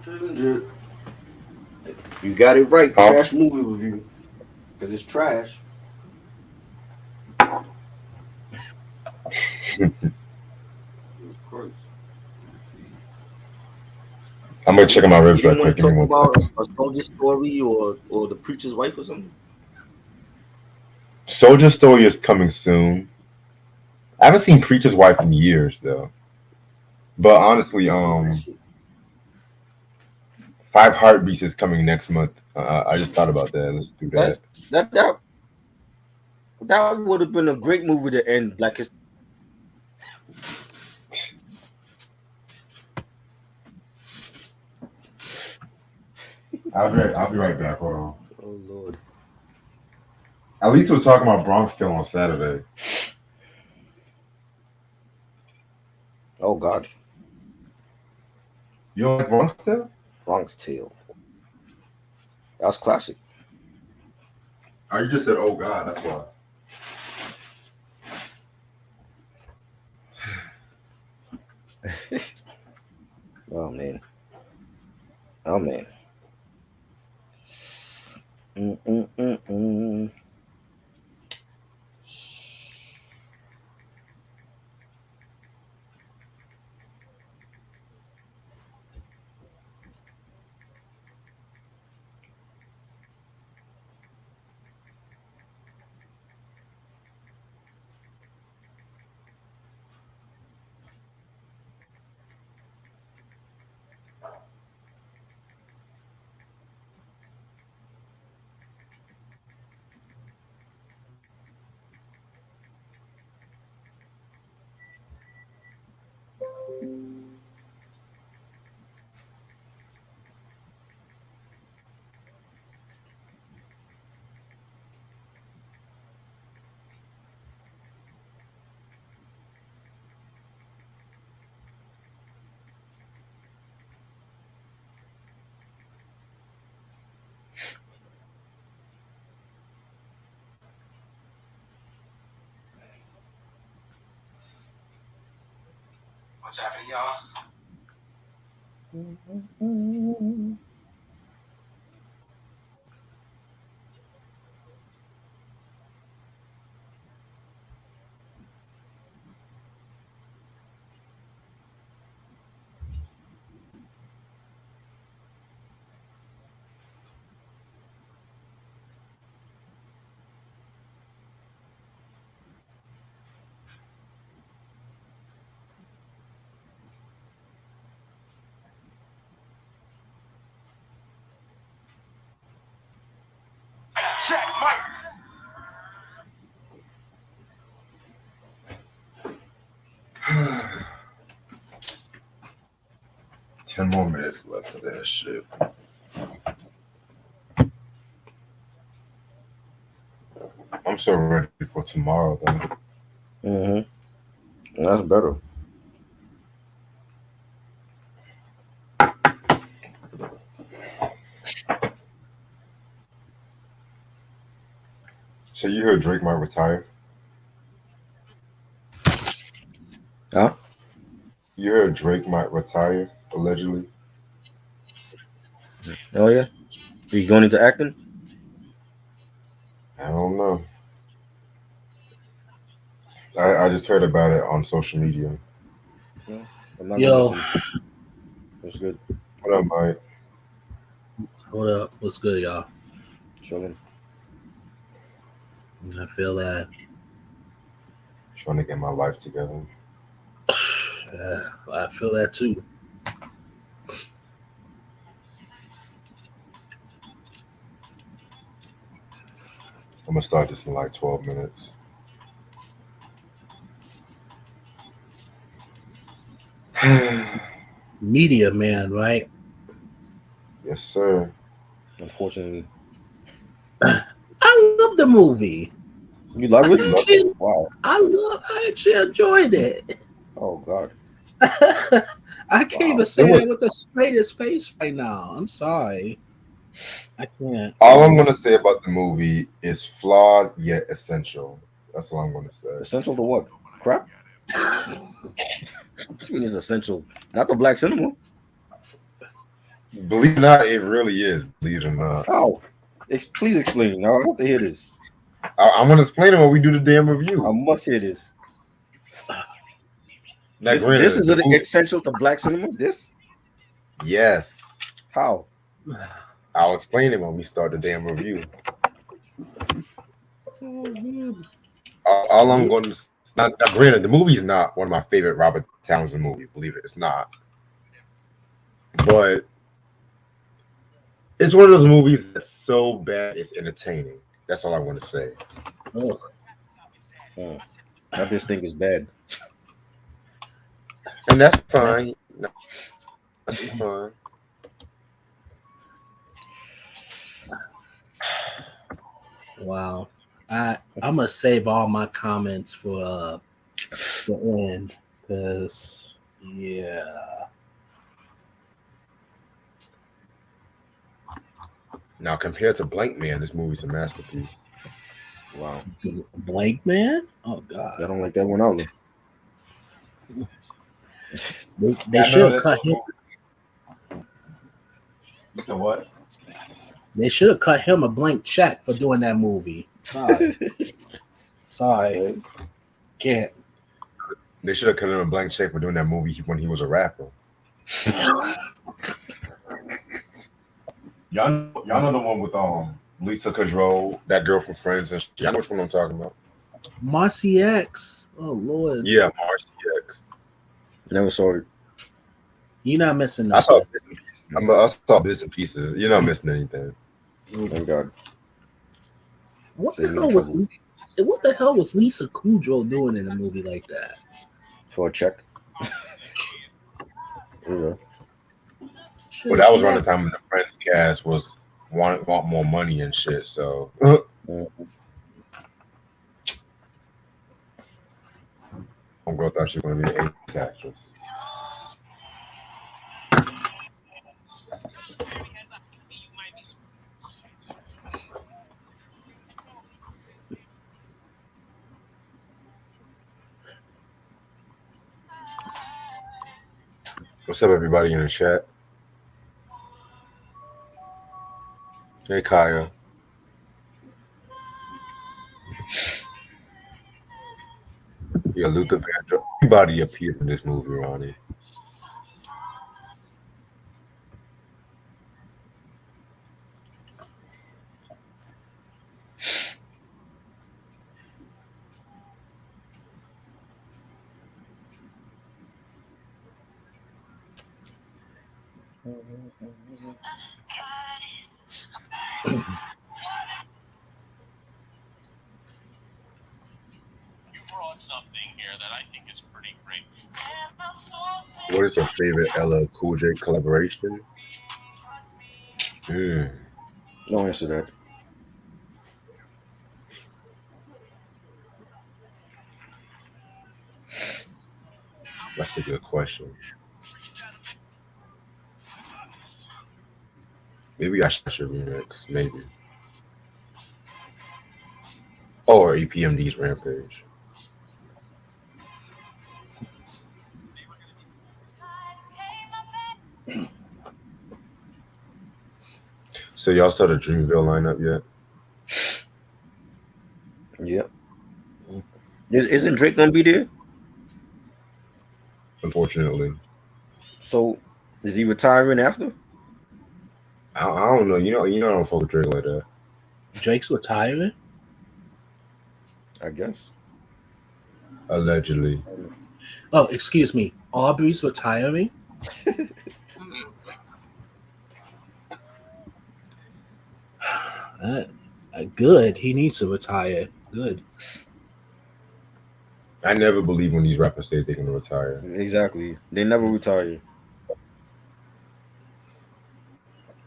You got it right. Huh? Trash movie review. Because it's trash. Of course. I'm gonna check on my You ribs right didn't want quick. to Give me talk one about second. a soldier story or the preacher's wife or something? Soldier Story is coming soon. I haven't seen Preacher's Wife in years though. But honestly, Oh, that shit. Five Heartbeats is coming next month. I just thought about that. Let's do That that. that that that would have been a great movie to end Black History. I'll be right back. Hold on. Oh Lord. At least we're talking about Bronx Tale on Saturday. Oh God. You don't like Bronx Tale? Bronx Tale. That was classic. Oh, you just said, "Oh God," that's why. Oh man. Oh man. Mm-mm-mm-mm. What's happening, y'all? Mm-mm-mm. Check, Mike. 10 more minutes left of that shit. I'm so ready for tomorrow though. Mm-hmm. That's better. So you heard Drake might retire? Huh? You heard Drake might retire allegedly? Oh yeah. Are you going into acting? I don't know. I just heard about it on social media. No. I'm not gonna Yo, listen. It's good. What up, Mike? hold up. What's good, y'all? Chilling. I feel that. Trying to get my life together. I feel that too. I'm gonna start this in like 12 minutes. Media man, right? Yes, sir. Unfortunately. I love the movie. You love I it? You love it? actually, Wow. I actually enjoyed it. Oh God. I can't even Wow. It say was that with the straightest face right now. I'm sorry. I can't. all I'm gonna say about the movie is flawed yet essential. That's all I'm gonna say. Essential to what? Crap? What do you mean it's essential? Not the black cinema. Believe it or not, it really is. Believe it or not, How? Please explain. I want to hear this. I'm gonna explain it when we do the damn I review. must hear this. Now, This granted, is the an movie, essential to black cinema. This yes, how? I'll explain it when we start the damn review. All I'm going to now, granted, the movie's not one of my favorite Robert Townsend movies. Believe it, it's not. But it's one of those movies that's so bad it's entertaining. That's all I want to say. Ugh. Oh, I just think it's bad. And that's fine. That's fine. Wow. I'm gonna save all my comments for the end because yeah. Now, compared to Blank Man, this movie's a masterpiece. Wow. Blank Man? Oh I God. don't like that one either. They should have cut him. So what? They should have cut him a blank check for doing that movie. Sorry. Can't. They should have cut him a blank check for doing that movie when he was a rapper. Y'all know the one with Lisa Kudrow, that girl from Friends, and y'all know which one I'm talking about. Marcy X. Oh Lord. Yeah, Marcy X. Never saw it. You're not missing I nothing. saw bits and pieces. I saw bits and pieces. You're not missing anything. Thank God. What Save the me hell the was trouble. what the hell was Lisa Kudrow doing in a movie like that? For a check. Yeah. Shit, But that was she around had- the time when the Friends cast was want more money and shit. So my girl thought she was gonna be an ace actress. What's up, everybody in the chat? Hey, Kaya. Yeah, Luther Vandross. Everybody appeared in this movie, Ronnie. What is your favorite LL Cool J collaboration? Don't answer that. That's a good question. Maybe I should remix. Maybe. Or EPMD's Rampage. So y'all saw the Dreamville lineup yet? Yeah. Isn't Drake gonna be there? Unfortunately. So is he retiring after? I don't know. You know I don't fuck with Drake like that. Drake's retiring? I guess. Allegedly. Oh, excuse me. Aubrey's retiring? Good. He needs to retire. Good. I never believe when these rappers say they're gonna retire. Exactly. They never retire.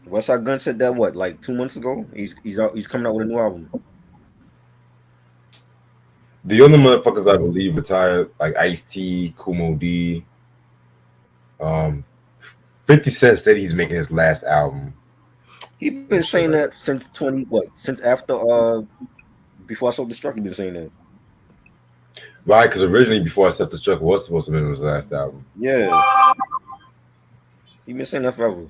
Westside Gun said that what, like 2 months ago? He's coming out with a new album. The other motherfuckers I believe retired, like Ice-T, Kumo D, 50 Cent said he's making his last album. He's been saying that since since after Before I Sold Destruct, he's been saying that. Right, because originally Before I Set the Struck was supposed to be his last album. Yeah. He's been saying that forever.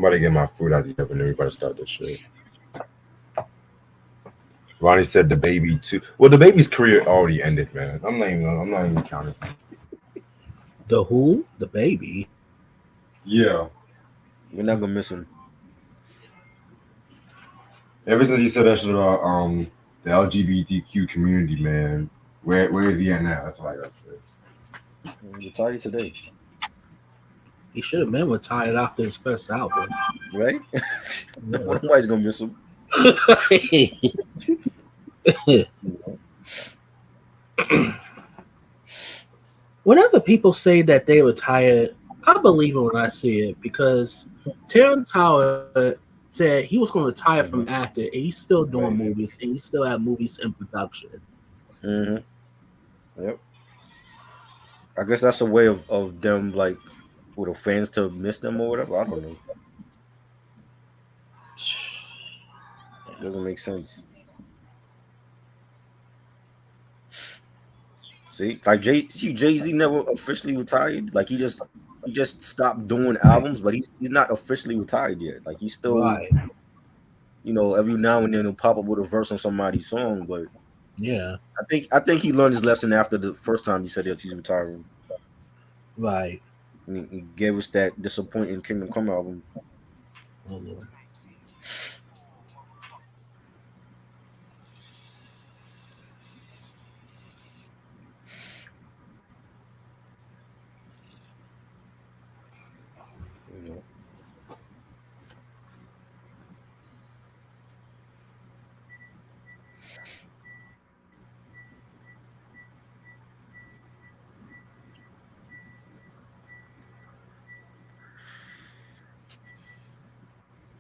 about to get my food out the oven and everybody start this shit. Ronnie said the baby too. Well, the baby's career already ended, man. I'm not even counting. The who? The baby. Yeah. We're not gonna miss him. Ever since he said that shit about the LGBTQ community, man, where is he at now? That's all I gotta say. Retired today, He should have been retired after his first album. right? Yeah. Nobody's gonna miss him. Whenever people say that they retired, I believe it when I see it because Terrence Howard said he was going to retire from acting, and he's still doing movies, and he still have movies in production. Mm-hmm. Yep. I guess that's a way of them, like, for the fans to miss them or whatever. I don't know. It doesn't make sense. See, like Jay Z never officially retired. Like he just stopped doing albums, but he's not officially retired yet. Like he's still, Right. every now and then he'll pop up with a verse on somebody's song. But Yeah. I think he learned his lesson after the first time he said that he's retiring. Right. And he gave us that disappointing Kingdom Come album. Oh, Lord. You know.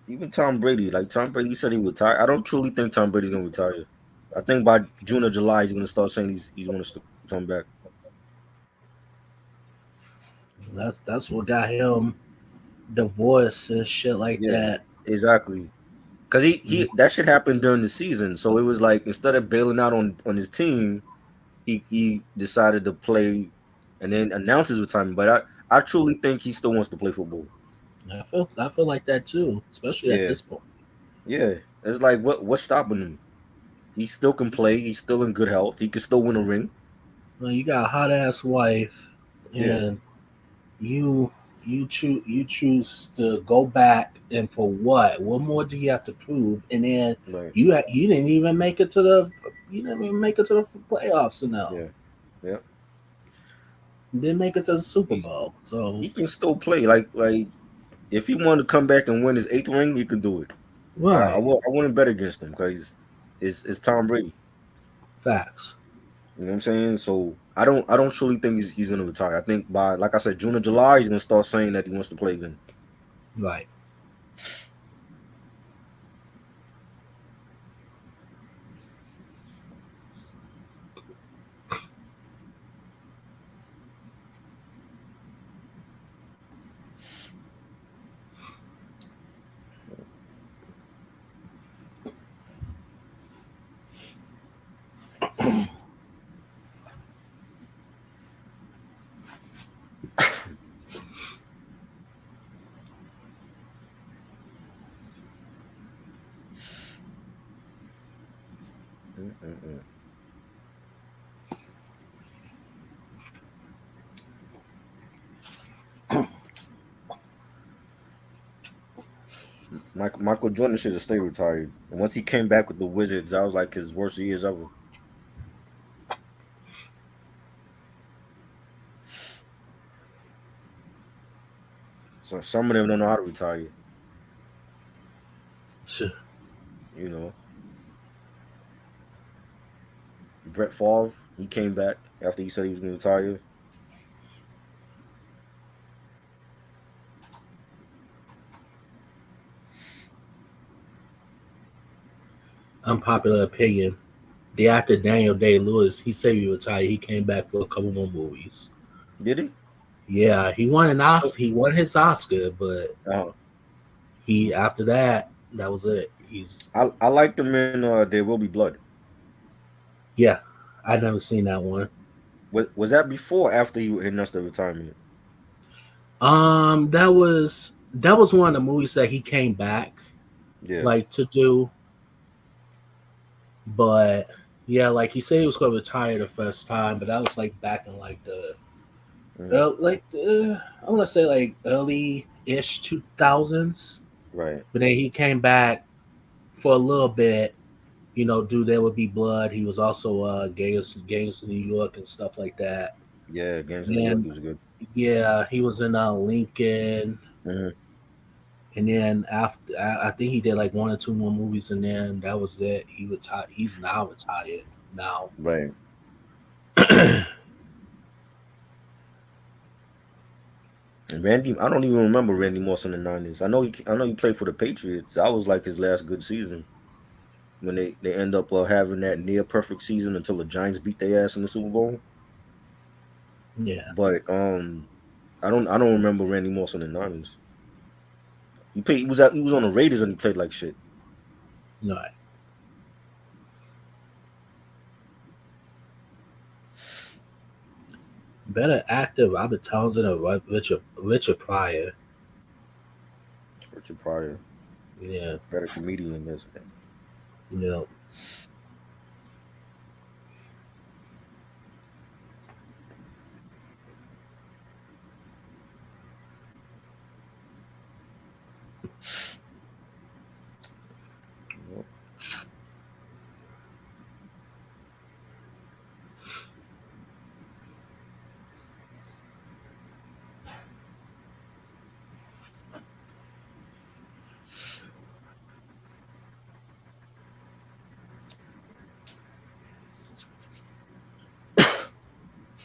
Even Tom Brady, like Tom Brady said he retired. I don't truly think Tom Brady's gonna retire. I think by June or July he's gonna start saying he's gonna come back. That's what got him divorced and shit like Yeah, that. exactly. Cause he that shit happened during the season, so it was like instead of bailing out on his team, he decided to play and then announce his retirement. But I truly think he still wants to play football. I feel like that too, especially at Yeah, this point. yeah. It's like what's stopping him? He still can play. He's still in good health. He can still win a ring. Well, you got a hot ass wife, Yeah, and you choose to go back, and for what? What more do you have to prove? And then right. you didn't even make it to the playoffs. No, Yeah, yeah. you didn't make it to the Super Bowl. So He can still play. Like if he wanted to come back and win his eighth ring, he could do it. right, I wouldn't bet against him because it's Tom Brady. facts. You know what I'm saying? So I don't truly think he's gonna retire. I think by, like I said, June or July he's gonna start saying that he wants to play again. Right. Mm-mm-mm. Michael Jordan should have stayed retired. And once he came back with the Wizards, that was like his worst years ever. So some of them don't know how to retire. Sure. You know, Brett Favre, he came back after he said he was gonna retire. Unpopular opinion. The actor Daniel Day Lewis, he said he retired. He came back for a couple more movies. Did he? Yeah, he won an So Oscar. He won his Oscar, but uh, he after that, that was it. He's I liked him in There Will Be Blood. yeah. I never seen that one. Was that before or after he announced the retirement? That was that was one of the movies that he came back Yeah. like to do, but yeah, like he said he was gonna retire the first time, but that was like back in like Mm, I want to say like early ish 2000s. right. But then he came back for a little bit, do There Would Be Blood. He was also Gangs of New York and stuff like that. Yeah, Gangs in New York And was good. yeah, he was in Lincoln. Hmm. And then after, I think he did like one or two more movies, and then that was it. He retired. He's now retired now. Right. And Randy, I don't even remember Randy Moss in the '90s. I know he played for the Patriots. That was like his last good season when they end up having that near perfect season until the Giants beat their ass in the Super Bowl. Yeah, But I don't remember Randy Moss in the '90s. He was on the Raiders and he played like shit. no. Better actor: Robert Townsend or Richard Pryor. Richard Pryor, Yeah, better comedian this. yeah. Yep.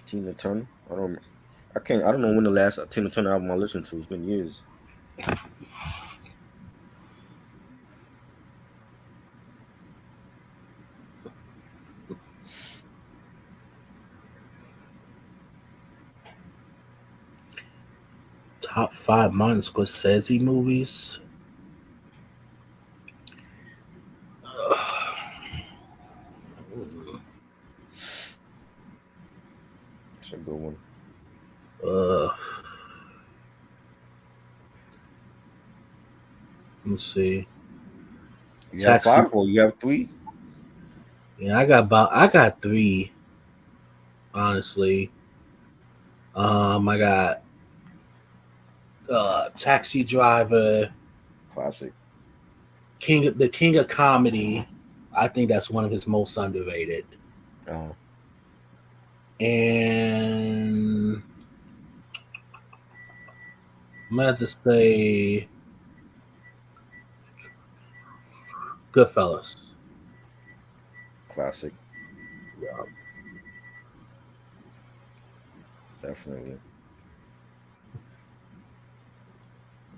Tina Turner. I don't know when the last Tina Turner album I listened to. It's been years. Top five Martin Scorsese movies. It's a good one. Uh, let's see. You have Taxi. five or you have three? Yeah, I got three, honestly. I got Taxi Driver, Classic. King of Comedy. I think that's one of his most underrated. Uh, And I'm gonna just say Goodfellas. Classic. Yeah. Definitely.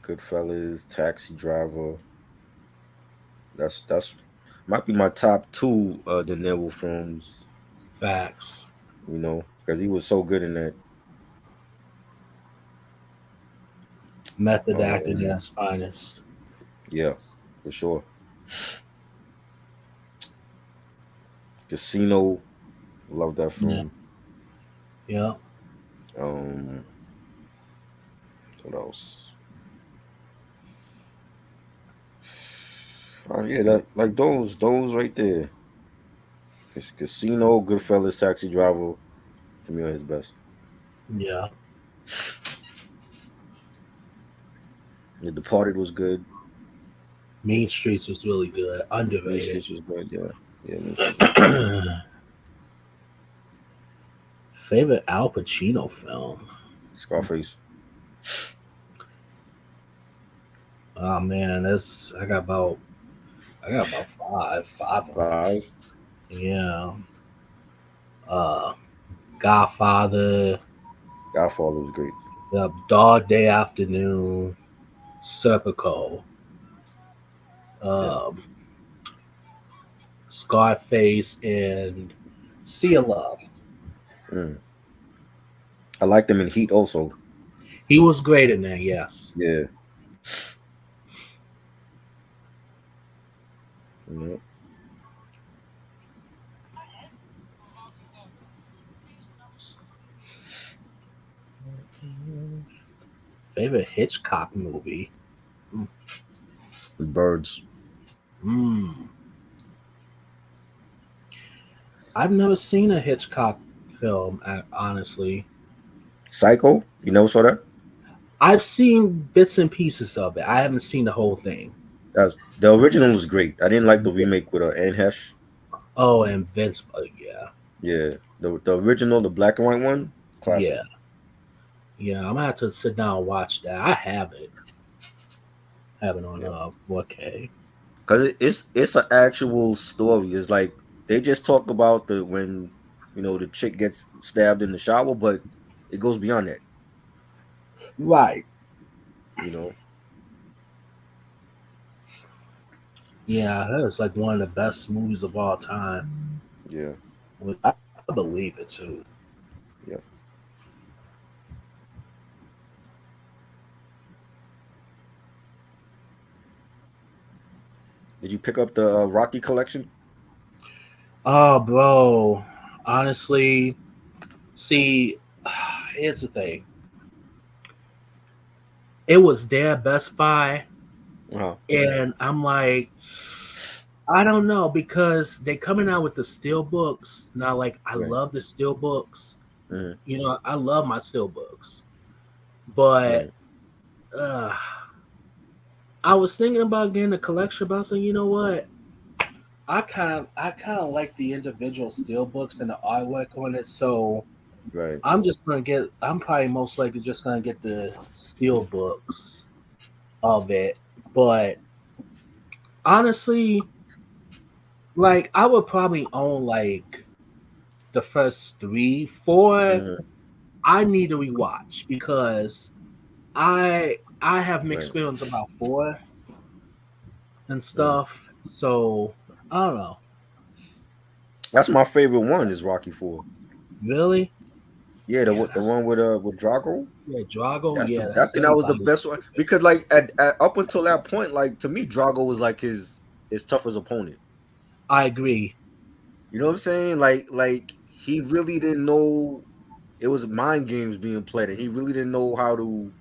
Goodfellas, Taxi Driver. That's might be my top two De Niro films. Facts. Because he was so good in that. Method acting at Um, its finest. yeah, for sure. Casino, love that Yeah. film. Yeah. Um, what else? Oh yeah, that like those right there. Casino, Goodfellas, Taxi Driver, to me are his best. Yeah. The Departed was good. Mean Streets was really good. Mean Underrated. Streets was good. Yeah, yeah, Mean Streets was good. Favorite Al Pacino film? Scarface. Oh man, that's I got about five of them. Five. Yeah. Uh, Godfather, Godfather was great. Dog Day Afternoon, Serpico, Yeah. um, Scarface, and Sea of Love. Mm. I liked him in Heat also. He was great in there. Yes. Yeah. Yeah. Favorite Hitchcock movie? Mm. with birds. Mm. I've never seen a Hitchcock film, honestly. Psycho, you never saw that? I've seen bits and pieces of it. I haven't seen the whole thing. That's the original was great. I didn't like the remake with Anne Hesh. Oh, and Vince, yeah, Yeah, the original, the black and white one, classic. yeah, yeah. I'm gonna have to sit down and watch that. I have it on Yeah, 4K. because it's an actual story. It's like they just talk about the when the chick gets stabbed in the shower, but it goes beyond that. Right. You know, Yeah, that was like one of the best movies of all time. yeah, I believe it too. yeah. Did you pick up the Rocky collection? Oh, bro. Honestly, see, here's the thing. It was there at Best Buy, Uh-huh. and I'm like, I don't know because they coming out with the steel books. Now, like, I Right, love the steel books. mhm, I love my steel books, but right, uh, I was thinking about getting a collection, but I was like, you know what? I kind of like the individual steel books and the artwork on it, so right. I'm probably most likely just gonna get the steel books of it. But honestly, like I would probably own like the first three, four. Mhm, I need to rewatch because I have mixed right. feelings about four and Mhm. stuff. So I don't know. That's my favorite one. Is Rocky Four. Really? Yeah, Yeah, the that's one with Drago. yeah, Drago. That's the Yeah, I that's think that was the everybody. best one because like up until that point, like to me, Drago was like his toughest opponent. I agree. You know what I'm saying? Like he really didn't know it was mind games being played, and he really didn't know how to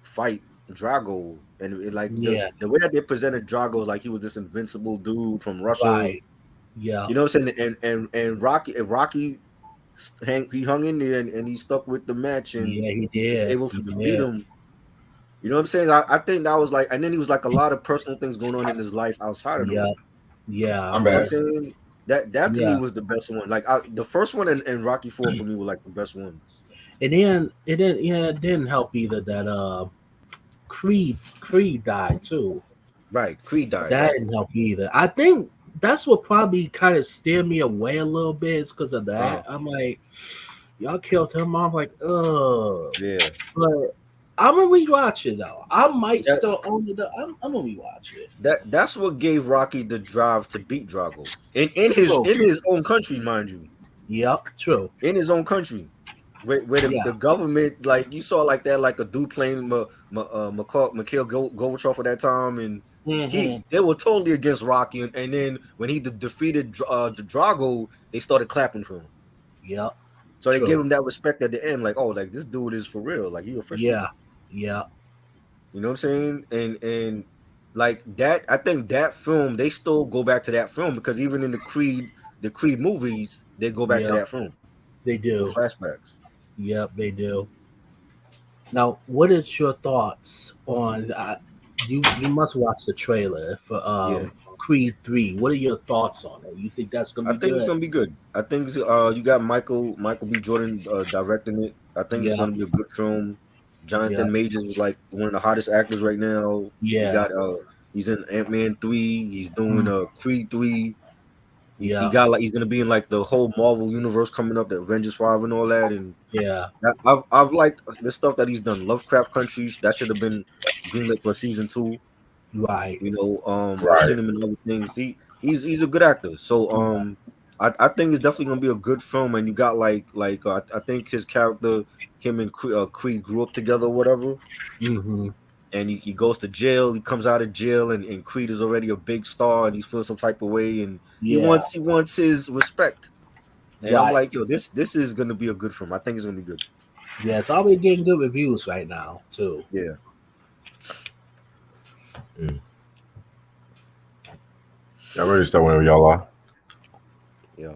fight Drago. And like Yeah, the way that they presented Drago was like he was this invincible dude from Russia. right. Yeah, You know what I'm saying? And he hung in there and he stuck with the match and yeah, he was did. able He to defeat did. him. You know what I'm saying? I think that was like, and then he was like a lot of personal things going on in his life outside of the Yeah, ring. yeah, I'm You know what back. I'm saying? That to me yeah. was the best one. Like the first one and Rocky Four for me were like the best ones. It didn't help either that Creed died too. Right. Creed died, That right. didn't help either. I think that's what probably kind of steered me away a little bit is because of Uh that. I'm like, y'all killed him. I'm like, ugh. yeah. But I'm gonna rewatch it though. I might That still own it. I'm gonna rewatch it. that's what gave Rocky the drive to beat Drago. In his True. in his own country, mind you. Yep. True. In his own country. Where Yeah. the government, like you saw like that, like a dude playing Mikhail Gorbachev at that time, and Hmm. they were totally against Rocky, and then when he defeated the Drago, they started clapping for him. Yep. So they gave True. him that respect at the end, like, oh, like this dude is for real, like he official. Yeah. Yeah. You know what I'm saying? And like that, I think that film they still go back to that film because even in the Creed movies, they go back to Yep. that film They with do. flashbacks. Yep. They do. Now, what is your thoughts on? You must watch the trailer for Yeah. Creed 3. What are your thoughts on it? You think that's gonna I be think it's good? gonna be good. I think you got Michael B. Jordan directing it. I think it's Yeah. gonna be a good film. Yeah. Jonathan Majors is like one of the hottest actors right now. You Yeah. got he's in Ant-Man 3. He's doing Mm, Creed 3. He yeah. got like he's gonna be in like the whole Marvel universe coming up, the Avengers 5 and all that. And Yeah. I've liked the stuff that he's done. Lovecraft Country that should have been greenlit for season 2. Right. I've Right. seen him in other things. He's a good actor. So Yeah. I think it's definitely gonna be a good film. And you got I think his character, him and Creed grew up together or whatever. Hmm. And he goes to jail. He comes out of jail, and Creed is already a big star, and he's feeling some type of way, and Yeah. he wants his respect. And I'm Right. like, yo, this is gonna be a good film. I think it's gonna be good. Yeah, it's always getting good reviews right now too. Yeah. Mm. Y'all ready to start whenever y'all are? Yeah.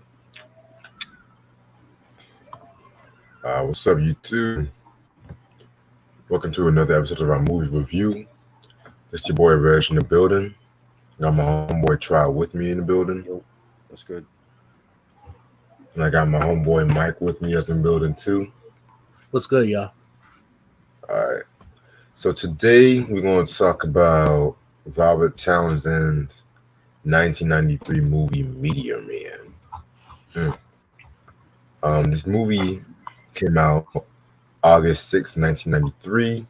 What's up, YouTube? Welcome to another episode of our movie review. It's your boy Reg in the building. Got my homeboy Try with me in the building. Yo, that's good. And I got my homeboy Mike with me as in the building too. What's good, y'all? Alright. So today we're going to talk about Robert Townsend's 1993 movie Meteor Man. Mm. This movie came out August 6, 1993.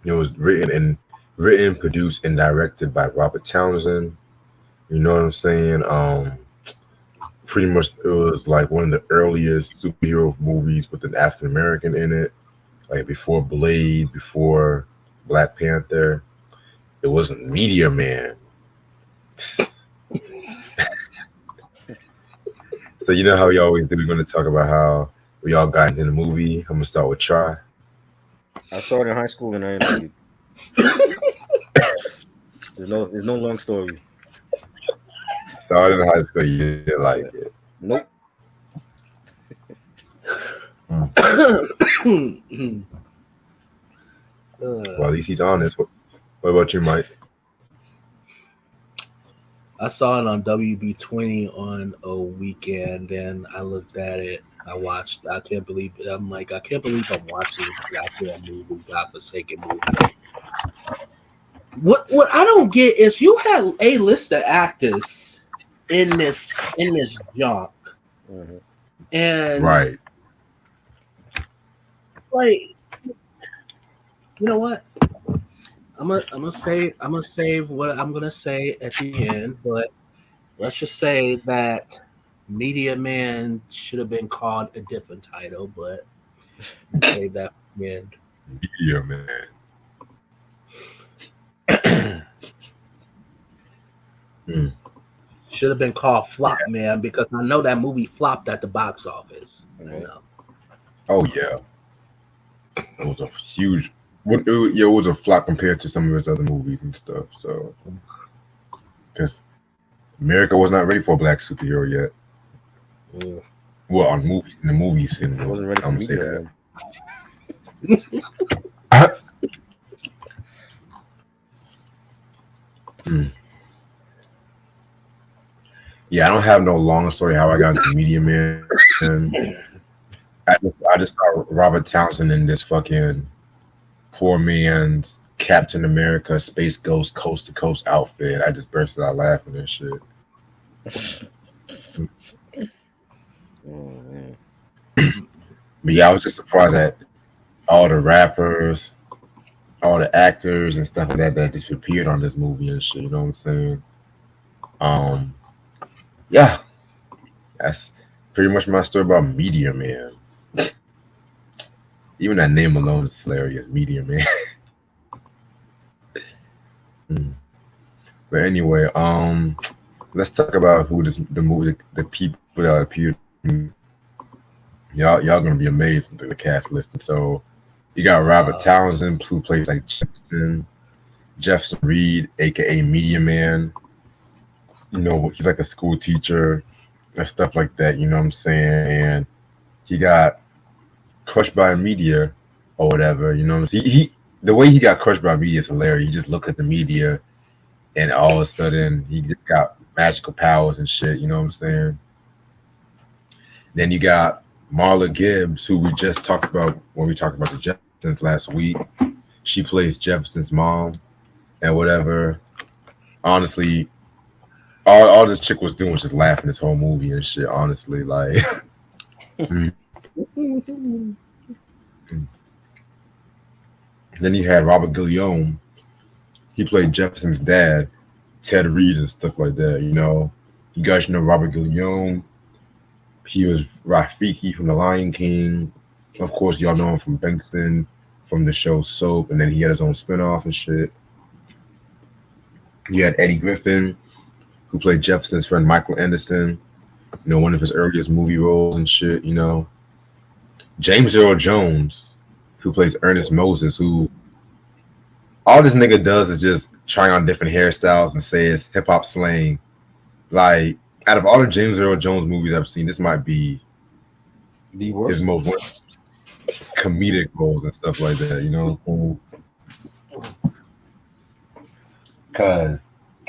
It was written, produced, and directed by Robert Townsend. You know what I'm saying? Pretty much it was like one of the earliest superhero movies with an African American in it. Like before Blade, before Black Panther. It wasn't Meteor Man. So you know how we always do. We're going to talk about how we all got into the movie. I'm gonna start with Try. I saw it in high school and I didn't like it. There's no long story. Saw it in high school. You didn't like it. Nope. Well, at least he's honest. What about you, Mike? I saw it on WB20 on a weekend, and I looked at it. I watched. I can't believe it. I'm like, I can't believe I'm watching this goddamn movie, godforsaken movie. What I don't get is you had a list of actors in this junk, Mhm. and Right. like, you know what? I'm gonna save what I'm gonna say at the end, but let's just say that Media Man should have been called a different title, but we'll save that for the end. Meteor Man. Hmm. Should have been called Flop Man because I know that movie flopped at the box office. I Right. know. Oh yeah. It was a huge. It was a flop compared to some of his other movies and stuff. So, because America was not ready for a black superhero yet. Yeah. Well, in the movie cinema, I wasn't ready for I'm gonna say Meteor that. Man. Hmm. Yeah, I don't have no long story how I got into Media Man. I just saw Robert Townsend in this fucking poor man's Captain America Space Ghost Coast to Coast outfit. I just bursted out laughing and shit. Oh man. But yeah, I was just surprised at all the rappers, all the actors and stuff like that just appeared on this movie and shit. You know what I'm saying? Um, yeah, that's pretty much my story about Meteor Man. Even that name alone is hilarious, Meteor Man. Hmm. But anyway, let's talk about who the movie, the people that appeared. Y'all gonna be amazed with the cast listing. So you got Robert Townsend, who plays like Jefferson Reed, aka Media Man. You know, he's like a school teacher and stuff like that. You know what I'm saying? And he got crushed by a meteor or whatever. You know what I'm saying? He the way he got crushed by a meteor is hilarious. You just look at the meteor, and all of a sudden he just got magical powers and shit. You know what I'm saying? Then you got Marla Gibbs, who we just talked about when we talked about the Jeffersons last week. She plays Jefferson's mom and whatever. Honestly, all this chick was doing was just laughing this whole movie and shit. Honestly, like. Then you had Robert Guillaume. He played Jefferson's dad, Ted Reed, and stuff like that. You know, you guys know Robert Guillaume. He was Rafiki from The Lion King. Of course, y'all know him from Benson, from the show Soap, and then he had his own spinoff and shit. You had Eddie Griffin, who played Jefferson's friend Michael Anderson. You know, one of his earliest movie roles and shit. You know, James Earl Jones, who plays Ernest Moses, who all this nigga does is just trying on different hairstyles and says hip hop slang. Like out of all the James Earl Jones movies I've seen, this might be The his worst. most comedic roles and stuff like that. You know, because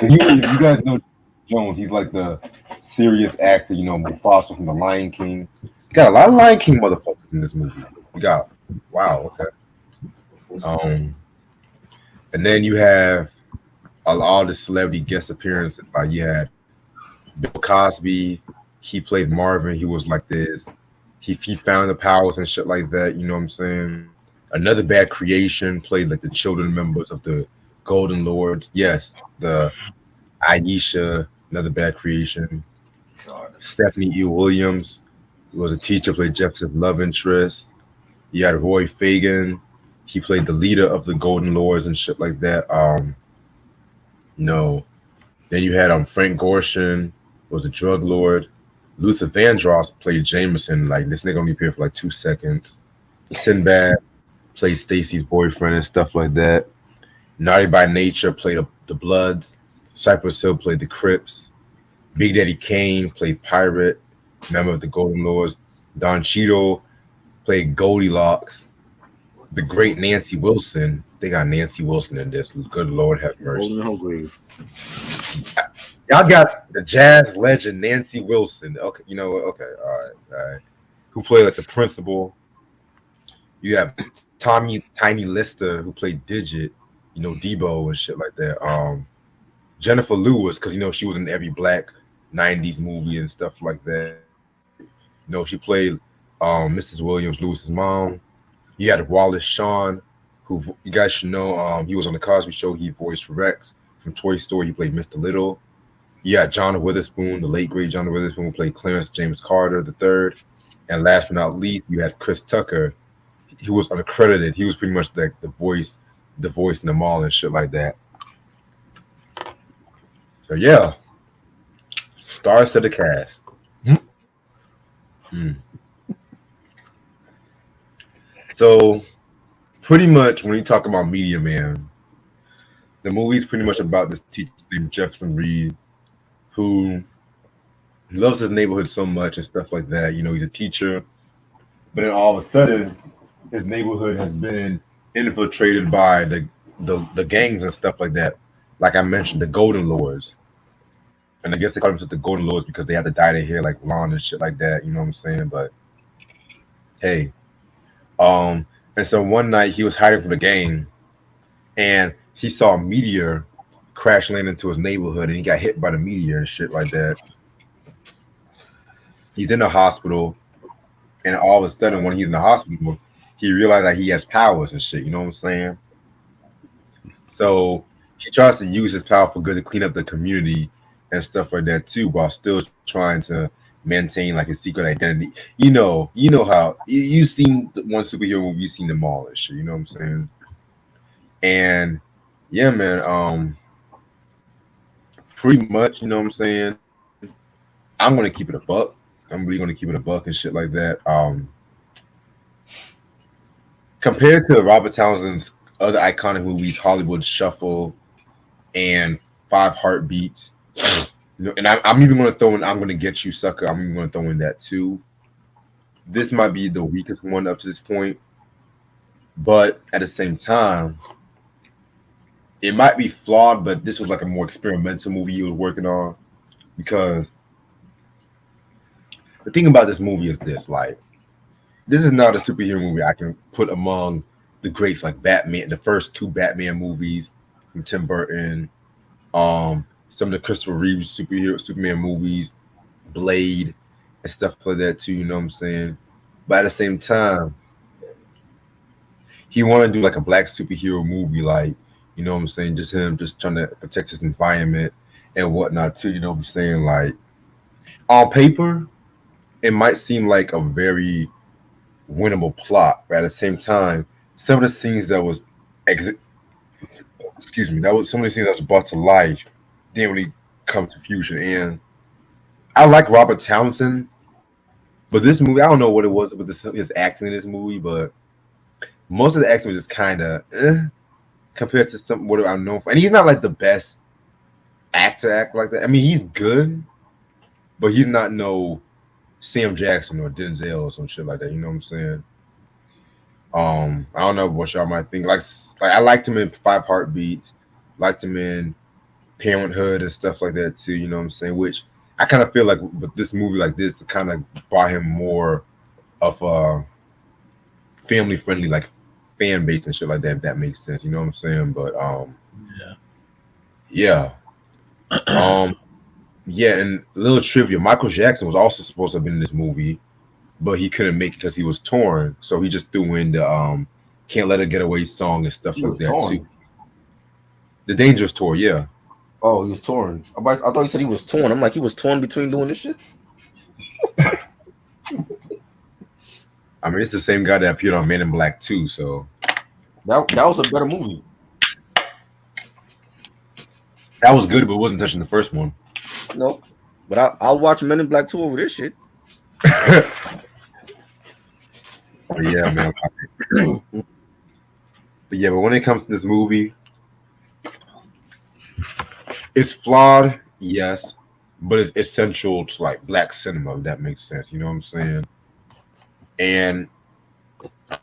you guys know Jones, he's like the serious actor. You know, Mufasa from The Lion King. Got a lot of Lion King motherfuckers in this movie. We got wow, okay. Um, and then you have all the celebrity guest appearances. Like you had Bill Cosby, he played Marvin. He was like this. He found the powers and shit like that. You know what I'm saying? Another bad creation played like the children members of the Golden Lords. Yes, the Aisha, another bad creation. God. Stephanie E. Williams was a teacher, played Jefferson's love interest. You had Roy Fagan. He played the leader of the Golden Lords and shit like that. No. Then you had Frank Gorshin was a drug lord. Luther Vandross played Jameson. Like this nigga only appeared for like 2 seconds. Sinbad played Stacy's boyfriend and stuff like that. Naughty by Nature played the Bloods. Cypress Hill played the Crips. Big Daddy Kane played Pirate, member of the Golden Lords. Don Cheadle played Goldilocks. The great Nancy Wilson. They got Nancy Wilson in this. Good Lord have mercy. Rolling in her grave. Y'all got the jazz legend Nancy Wilson. Okay, you know what? Okay, all right. Who played like the principal? You have Tiny Lister who played Digit, you know, Debo and shit like that. Jennifer Lewis, because you know she was in every black '90s movie and stuff like that. You know, she played Mrs. Williams, Lewis's mom. You had Wallace Shawn, who you guys should know. He was on the Cosby Show. He voiced Rex from Toy Story. He played Mr. Little. You had John Witherspoon, the late great John Witherspoon, who played Clarence James Carter III. And last but not least, you had Chris Tucker. He was uncredited. He was pretty much like the voice in the mall and shit like that. So yeah, stars to the cast. Hmm. So pretty much when you talk about Media Man, the movie's pretty much about this teacher named Jefferson Reed who loves his neighborhood so much and stuff like that. You know, he's a teacher, but then all of a sudden, his neighborhood has been infiltrated by the gangs and stuff like that. Like I mentioned, the Golden Lords, and I guess they call themselves the Golden Lords because they had to dye their hair like blonde and shit like that. You know what I'm saying? But hey, and so one night he was hiding from the gang, and he saw a meteor crash land into his neighborhood, and he got hit by the meteor and shit like that. He's in the hospital, and all of a sudden, when he's in the hospital, he realized that he has powers and shit. You know what I'm saying? So he tries to use his power for good to clean up the community and stuff like that too, while still trying to maintain like his secret identity. You know how you've seen one superhero movie, you've seen them all and shit. You know what I'm saying? And yeah, man. Pretty much, you know what I'm saying. I'm gonna keep it a buck. I'm really gonna keep it a buck and shit like that. Compared to Robert Townsend's other iconic movies, Hollywood Shuffle and Five Heartbeats, you know, and I'm even gonna throw in "I'm Gonna Get You, Sucker." I'm even gonna throw in that too. This might be the weakest one up to this point, but at the same time, it might be flawed. But this was like a more experimental movie he was working on because the thing about this movie is this: like, this is not a superhero movie I can put among the greats like Batman, the first two Batman movies from Tim Burton, some of the Christopher Reeves Superman movies, Blade, and stuff like that too. You know what I'm saying? But at the same time, he wanted to do like a black superhero movie, like you know what I'm saying, just him just trying to protect his environment and whatnot too. You know what I'm saying? Like on paper, it might seem like a very winnable plot, but at the same time, some of the scenes that was excuse me, that was some of the scenes that was brought to life didn't really come to fusion. And I like Robert Townsend, But this movie, I don't know what it was with his acting in this movie, but most of the acting was just kind of compared to some what I'm known for. And he's not like the best actor act like that. I mean, he's good, but he's not no Sam Jackson or Denzel or some shit like that. You know what I'm saying? I don't know what y'all might think. Like I liked him in Five Heartbeats, liked him in Parenthood and stuff like that too. You know what I'm saying? Which I kind of feel like with this movie like this, it kind of brought him more of a family friendly like fan base and shit like that. If that makes sense. You know what I'm saying? But yeah. Um, yeah, and a little trivia: Michael Jackson was also supposed to have been in this movie, but he couldn't make it because he was torn. So he just threw in the "Can't Let Her Get Away" song and stuff He like was that torn. too. The Dangerous tour, yeah. Oh, he was torn. I thought you said he was torn. I'm like, he was torn between doing this shit. I mean, it's the same guy that appeared on Men in Black 2, so That was a better movie. that was good, but it wasn't touching the first one. No, but I'll watch Men in Black 2 over this shit. But yeah, man. But when it comes to this movie, it's flawed, yes, but it's essential to like black cinema, if that makes sense. You know what I'm saying? And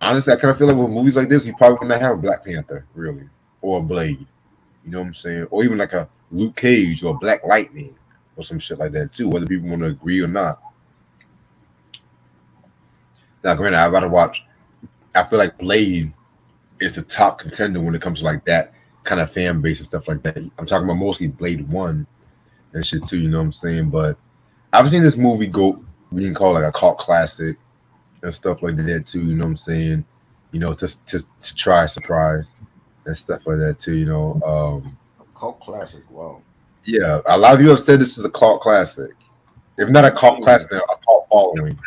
honestly, I kind of feel like with movies like this, you probably wouldn't have a Black Panther, really, or a Blade. You know what I'm saying? Or even like a Luke Cage or a Black Lightning or some shit like that too, whether people want to agree or not. Now, granted, I've got to watch. I feel like Blade is the top contender when it comes to like that kind of fan base and stuff like that. I'm talking about mostly Blade 1 and shit too, you know what I'm saying? But I've seen this movie go, we can call it like a cult classic and stuff like that too, you know what I'm saying? You know, to try surprise and stuff like that too, you know. Cult classic. Wow. Yeah, a lot of you have said this is a cult classic. If not a Who's cult saying classic, that? then a cult following.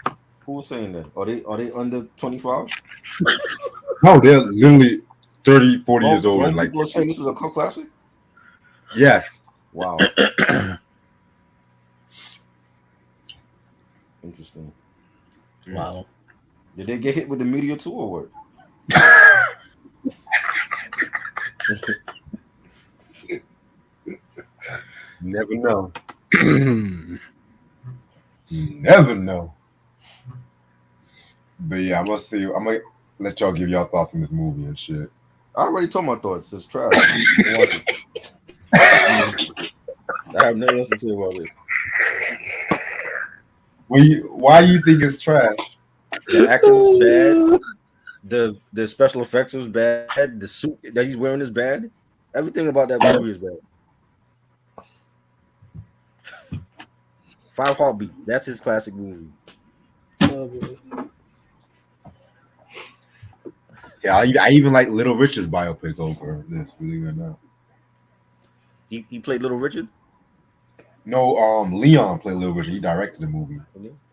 Who's saying that? Are they under 25? No, they're literally 30, 40 years old Grown and like, people are saying this is a cult classic. yes. Wow. Interesting. Wow. Did they get hit with the meteor too, or what? Never know. Never know. But yeah, I'm gonna let y'all give y'all thoughts on this movie and shit. I already told my thoughts. It's trash. Don't watch it. I have nothing else to say about it. Why do you think it's trash? The acting was bad. The special effects was bad. The suit that he's wearing is bad. Everything about that movie is bad. Five Heartbeats. That's his classic movie. Yeah, I even like Little Richard's biopic over this, believe it or not. He played Little Richard. No, Leon played Little Richard. He directed the movie.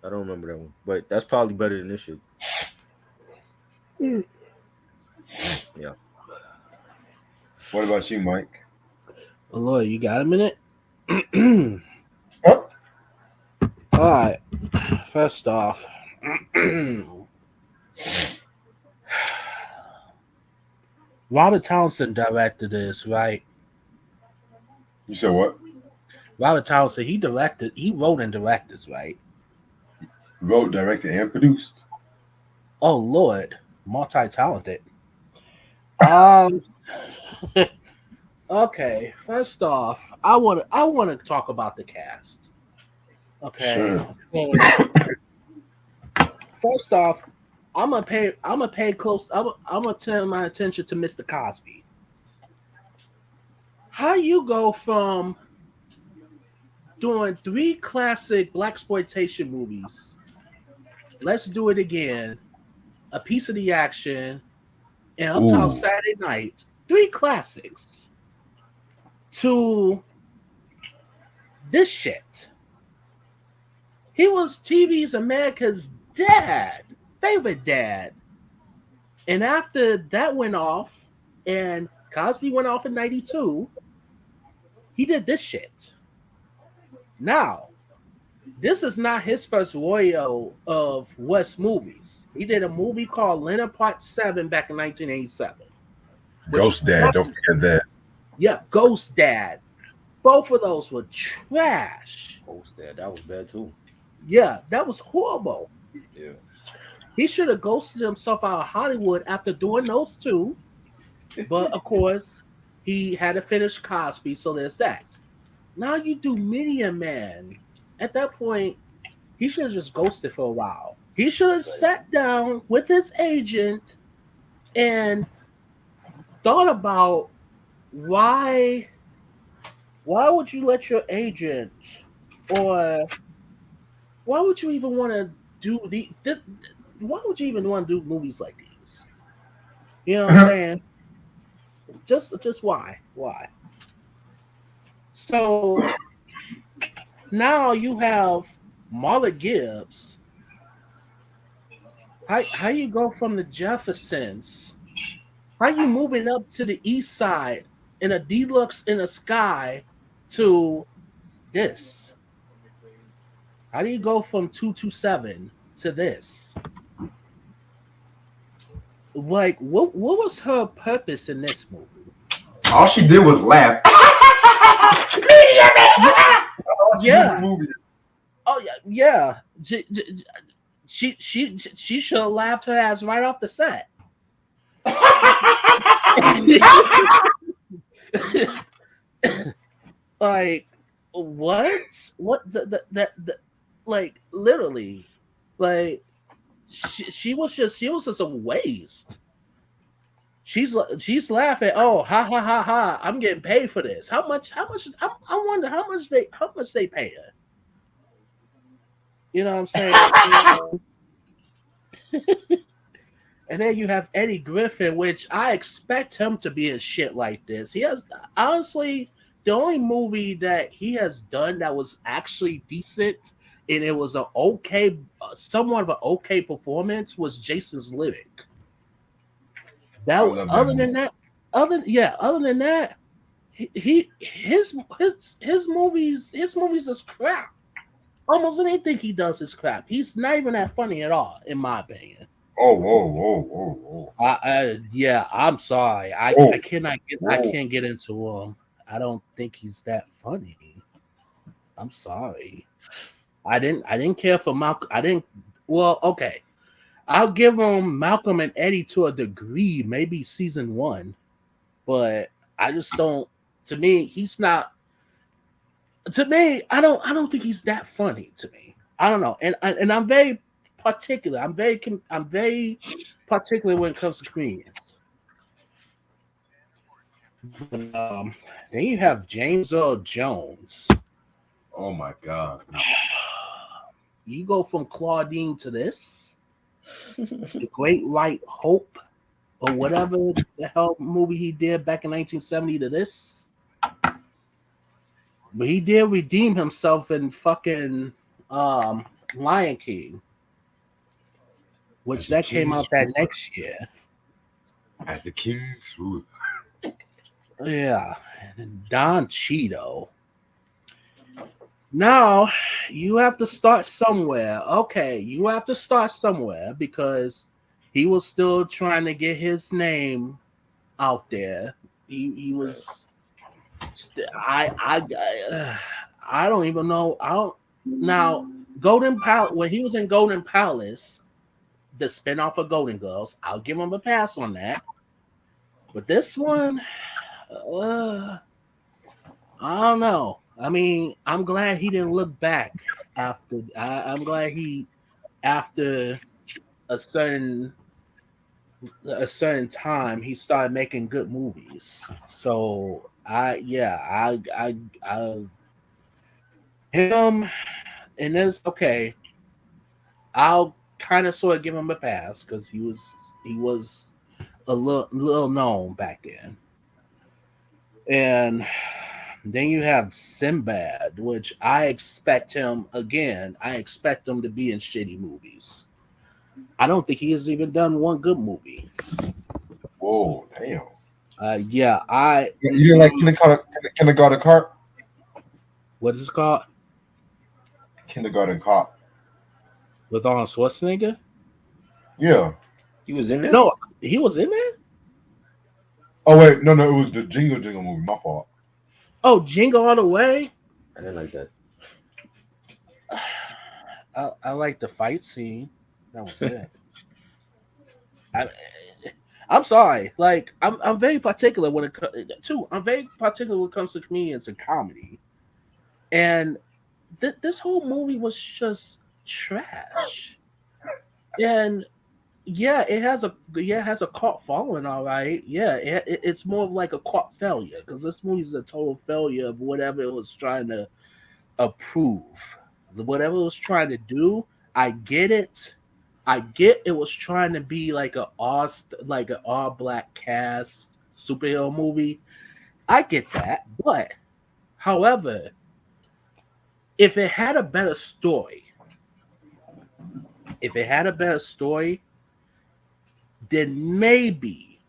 I don't remember that one, but that's probably better than this shit. Yeah. What about you, Mike? Lord, you got a minute? Huh? All right. First off, Robert Townsend directed this, right? You said what? Robert Townsend, he wrote and directed this, right? Wrote, directed, and produced. Oh Lord, multi-talented. Um. Okay. First off, I want to talk about the cast. Okay. Sure. First off, I'm gonna turn my attention to Mr. Cosby. How you go from doing 3 classic blaxploitation movies, Let's Do It Again, A Piece of the Action, and Uptown Ooh. Saturday Night, 3 classics, to this shit? He was TV's America's favorite dad. And after that went off, and Cosby went off in 92, he did this shit. Now, this is not his first rodeo of West movies. He did a movie called Leonard Part 7 back in 1987, which Ghost Dad, don't forget that. yeah, Ghost Dad. Both of those were trash. Post that was bad too. Yeah, that was horrible. Yeah. He should have ghosted himself out of Hollywood after doing those two. But of course, he had to finish Cosby, so there's that. Now you do Meteor Man. At that point, he should have just ghosted for a while. He should have sat down with his agent and thought about why would you let your agent, or why would you even want to do why would you even want to do movies like these? You know what I'm saying? Just why? So now you have Marla Gibbs. How you go from the Jeffersons? How you moving up to the east side in a deluxe in the sky to this? How do you go from 227 to this? Like, what was her purpose in this movie? All she did was laugh. Yeah. Movie. Oh yeah. She should have laughed her ass right off the set. Like what? What the like literally, like she was just a waste. She's laughing. Oh, ha ha ha ha! I'm getting paid for this. How much? I wonder how much they pay her. You know what I'm saying? And then you have Eddie Griffin, which I expect him to be in shit like this. He has honestly the only movie that he has done that was actually decent and it was an okay, somewhat of an okay performance was Jason's Living. That I love that other movie. than that, other than that, his movies is crap. Almost anything he does is crap. He's not even that funny at all, in my opinion. Oh, whoa, whoa, whoa, whoa. Yeah, I'm sorry. I Whoa. I can't get into him. I don't think he's that funny. I'm sorry. I didn't care for Malcolm. I didn't. Well, okay. I'll give him Malcolm and Eddie to a degree, maybe season 1, but I just don't. To me, he's not. To me, I don't think he's that funny. To me, I don't know, and I'm very particular. I'm very particular when it comes to comedians. Then you have James Earl Jones. Oh my God. You go from Claudine to this, The Great White Hope, or whatever the hell movie he did back in 1970 to this. But he did redeem himself in fucking Lion King, which As the that came out that king's next year. As the king's ruler. Yeah, Don Cheeto. Now you have to start somewhere. Okay, you have to start somewhere because he was still trying to get his name out there. He was. I don't even know. I don't now. Golden Palace. When he was in Golden Palace, the spinoff of Golden Girls, I'll give him a pass on that. But this one, I don't know. I mean, I'm glad he didn't look back after. I'm glad he, after a certain time, he started making good movies. So I him and this okay. I'll kind of sort of give him a pass because he was a little known back then. And then you have Sinbad, which I expect him again. I expect him to be in shitty movies. I don't think he has even done one good movie. Whoa, damn. Yeah, You didn't like Kindergarten Cart? what is it called? Kindergarten Cop. with Arnold Schwarzenegger. Yeah. He was in there. No, he was in there. Oh wait, no, it was the Jingle Jingle movie. My fault. Oh, Jingle All the Way. I didn't like that. I like the fight scene. That was it. I, I'm sorry. Like I'm very particular when it too. I'm very particular when it comes to comedians and comedy. And this whole movie was just trash. And yeah, it has a cult following, all right. Yeah, it's more of like a cult failure because this movie is a total failure of whatever it was trying to approve, whatever it was trying to do. I get it. I get it was trying to be like an all black cast superhero movie. I get that, but however, if it had a better story, if it had a better story, then maybe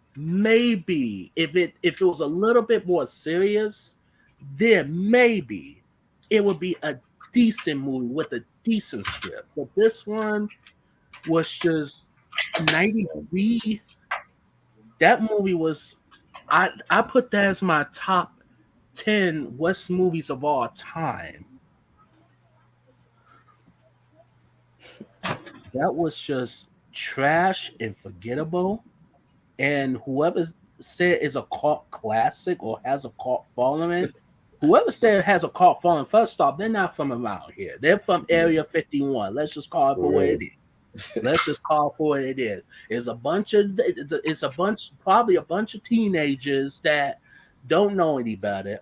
if it was a little bit more serious, then maybe it would be a decent movie with a decent script. But this one was just 93. That movie was I put that as my top 10 West movies of all time. That was just trash and forgettable. And whoever said is a cult classic or has a cult following, whoever said it has a cult following, first off, they're not from around here. They're from Area 51. Let's just call it for what it is. Let's just call it for what it is. Probably a bunch of teenagers that don't know any better.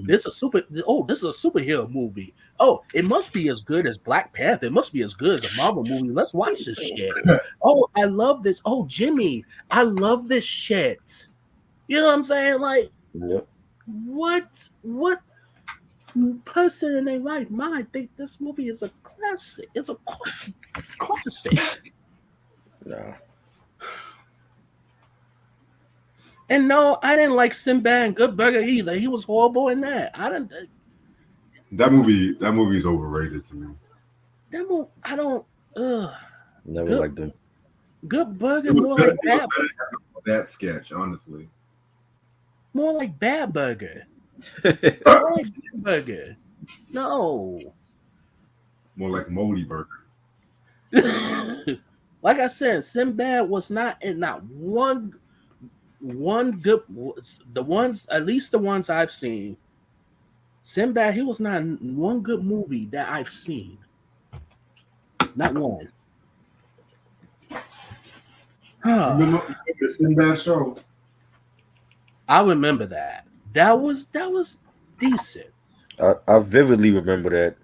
This is a superhero movie. Oh, it must be as good as Black Panther. It must be as good as a Marvel movie. Let's watch this shit. Oh, I love this. Oh, Jimmy, I love this shit. You know what I'm saying? Like, Yep. what person in their right mind think this movie is a classic? It's a classic. Nah. And no, I didn't like Sinbad and Good Burger either. He was horrible in that. I didn't. That movie's overrated to me. That movie, I don't. Never liked them. Good Burger more like bad. That sketch, honestly. More like Bad Burger. More like Bad Burger. No. More like Moldy Burger. Like I said, Sinbad was not in not one good. The ones, at least the ones I've seen, Sinbad, he was not in one good movie that I've seen. Not one. Remember the Sinbad show? I remember that. That was decent. I vividly remember that.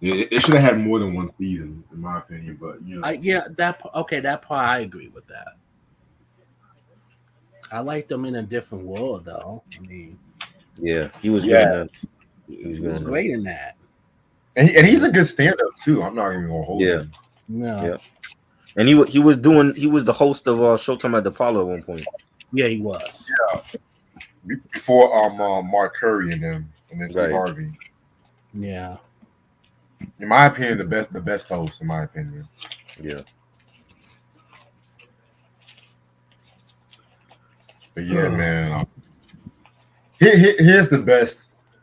Yeah, it should have had more than one season, in my opinion. But you know, That part I agree with that. I liked him in a different world, though. I mean, Yeah, he was Yeah. good. he was great in that. and he's a good stand-up too. I'm not even gonna hold Yeah. him. No. Yeah. And he was the host of Showtime at the Apollo at one point. Yeah, he was. Before Mark Curry and them, and then Steve Right. Harvey. Yeah. In my opinion, the best host. In my opinion. Yeah. But yeah, man. Here's the best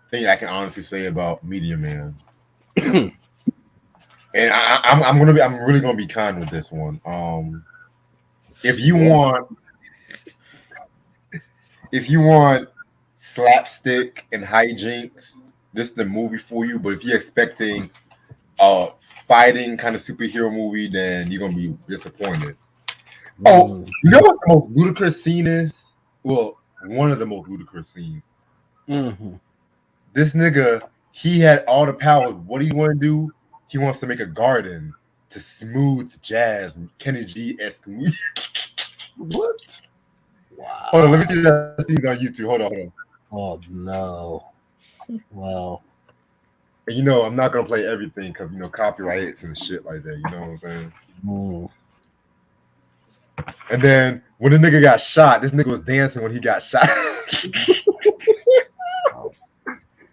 thing I can honestly say about Media Man. And I'm really gonna be kind with this one. If you want slapstick and hijinks, this is the movie for you. But if you're expecting a fighting kind of superhero movie, then you're gonna be disappointed. Oh, you know what the most ludicrous scene is? Well, one of the most ludicrous scenes. Mm-hmm. This nigga, he had all the powers. What do you want to do? He wants to make a garden to smooth jazz, Kenny G-esque music. What? Wow. Hold on, let me see that scene on YouTube. Hold on. Oh no. Well. And you know, I'm not gonna play everything because copyrights and shit like that. You know what I'm saying? Mm. And then when the nigga got shot, this nigga was dancing when he got shot.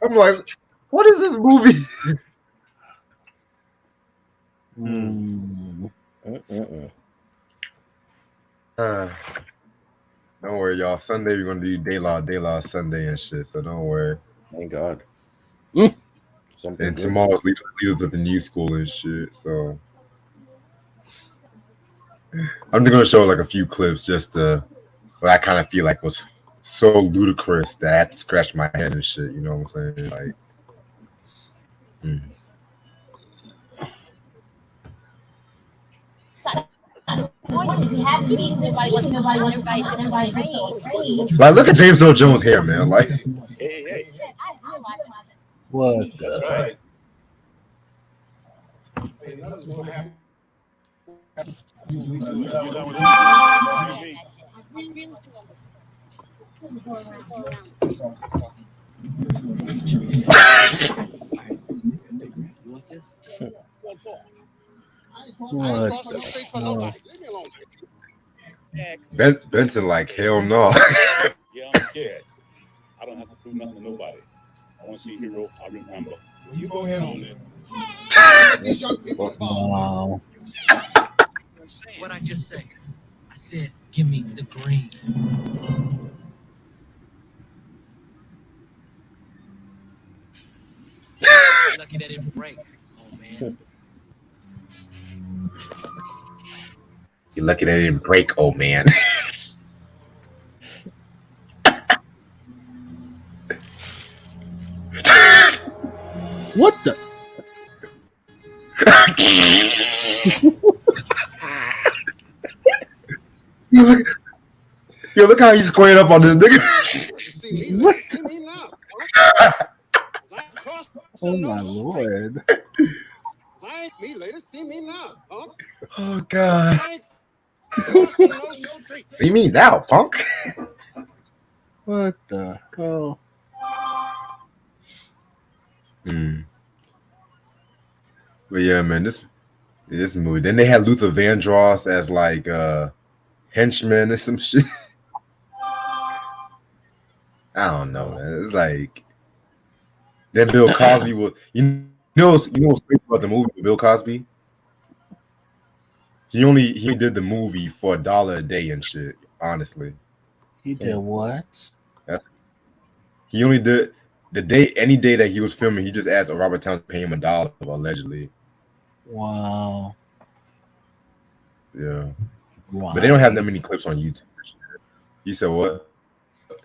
I'm like, What is this movie? Mm. Don't worry, y'all. Sunday we're gonna do De La Sunday and shit. So don't worry. Thank God. Mm. Something And good. tomorrow's leaders of the new school and shit. So I'm just gonna show like a few clips just to what I kind of feel like was so ludicrous that I had to scratch my head and shit. You know what I'm saying? Like, like look at James Earl Jones' hair, man. Like, What That's the? right. What? Benson, like, hell no. Yeah, I'm scared. I don't have to prove nothing to nobody. I want to see a hero I remember. You go ahead on it. These young people involved. Wow. What I just say? I said, give me the green. Lucky that didn't break. Oh man. You're lucky they didn't break, old man. What the? Yo, look how he's squared up on this nigga. What? See me now. Oh my lord. Me later. See me now. Huh? Oh god. Crossing no street. See me now, punk. What the hell? But yeah, man, this movie. Then they had Luther Vandross as like henchman or some shit. I don't know, man. It's like then Bill Cosby was what's crazy about the movie with Bill Cosby? He did the movie for $1 a day and shit, honestly. He did what? He only did any day that he was filming, he just asked Robert Townsend to pay him $1, allegedly. Wow. Yeah. Why? But they don't have that many clips on YouTube. He said what?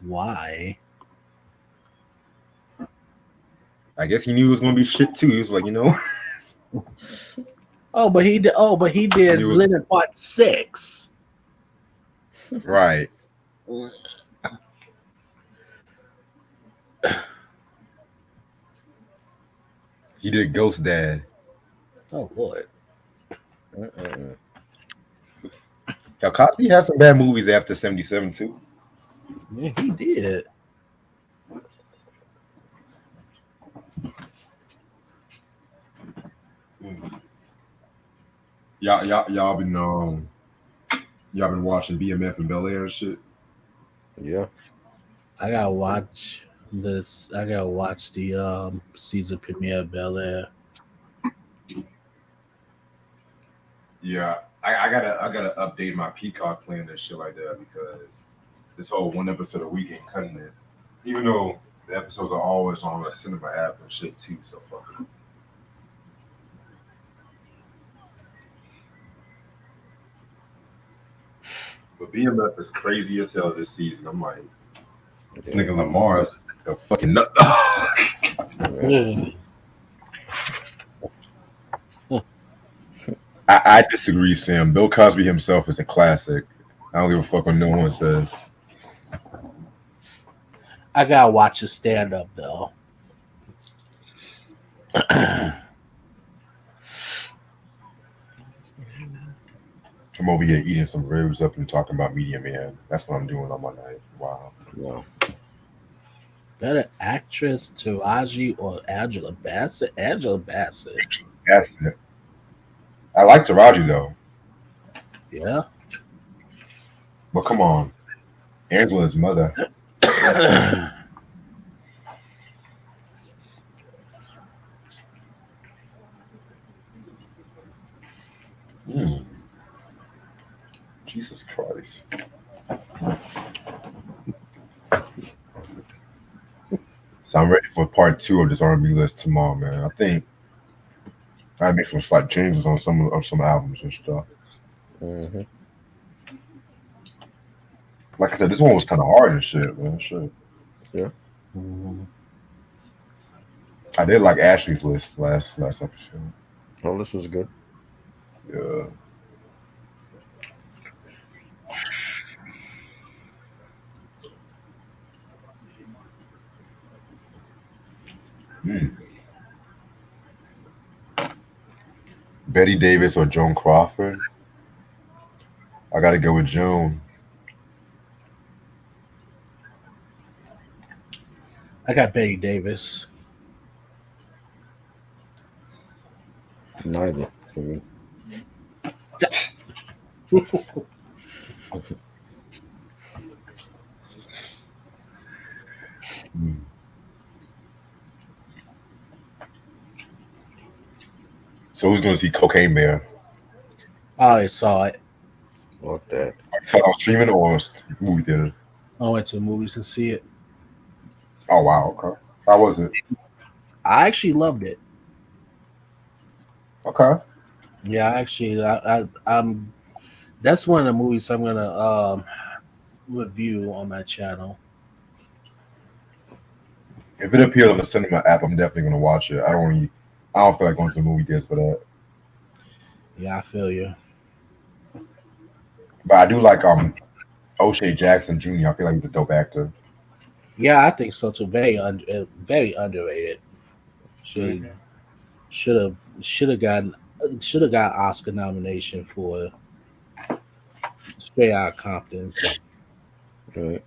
Why? I guess he knew it was gonna be shit too. He was like, Oh, but he did. Oh, but he did He was- Leonard Part 6. right. He did Ghost Dad. Oh Lord. Hell, Cosby had some bad movies after 77 too. Yeah, he did. Y'all been watching BMF and Bel Air and shit. Yeah. I gotta watch this. I gotta watch the season premiere of Bel Air. Yeah, I gotta update my Peacock plan and shit like that because this whole one episode a week ain't cutting it. Even though the episodes are always on the cinema app and shit too, so fuck it. But BMF is crazy as hell this season. I'm like, this nigga Lamar is just a fucking nut dog. I disagree, Sam. Bill Cosby himself is a classic. I don't give a fuck what no one says. I gotta watch his stand up though. I'm over here eating some ribs up and talking about Media Man. That's what I'm doing on my night. Wow. Wow. Better actress, Taraji or Angela Bassett? Angela Bassett. That's it. I like Taraji though. Yeah. But come on. Angela's mother. Jesus Christ. So I'm ready for part 2 of this R&B list tomorrow, man. I think I make some slight changes on some albums and stuff. Mm-hmm. Like I said, this one was kind of hard and shit, man. Shit. Yeah. Mhm. I did like Ashley's list last episode. Oh, this was good. Yeah. Hmm. Betty Davis or Joan Crawford? I gotta go with Joan. I got Betty Davis. Neither for me. Hmm. So who's gonna see Cocaine Bear? I already saw it. Fuck that. Saw it on streaming or movie theater? I went to the movies to see it. Oh wow, okay. How was it? I actually loved it. Okay. Yeah, I'm. That's one of the movies I'm gonna review on my channel. If it appears on the cinema app, I'm definitely gonna watch it. I don't feel like going to the movie theaters for that. Yeah, I feel you. But I do like O'Shea Jackson Jr. I feel like he's a dope actor. Yeah, I think so too. Very underrated. Should have got Oscar nomination for Straight Outta Compton. Right.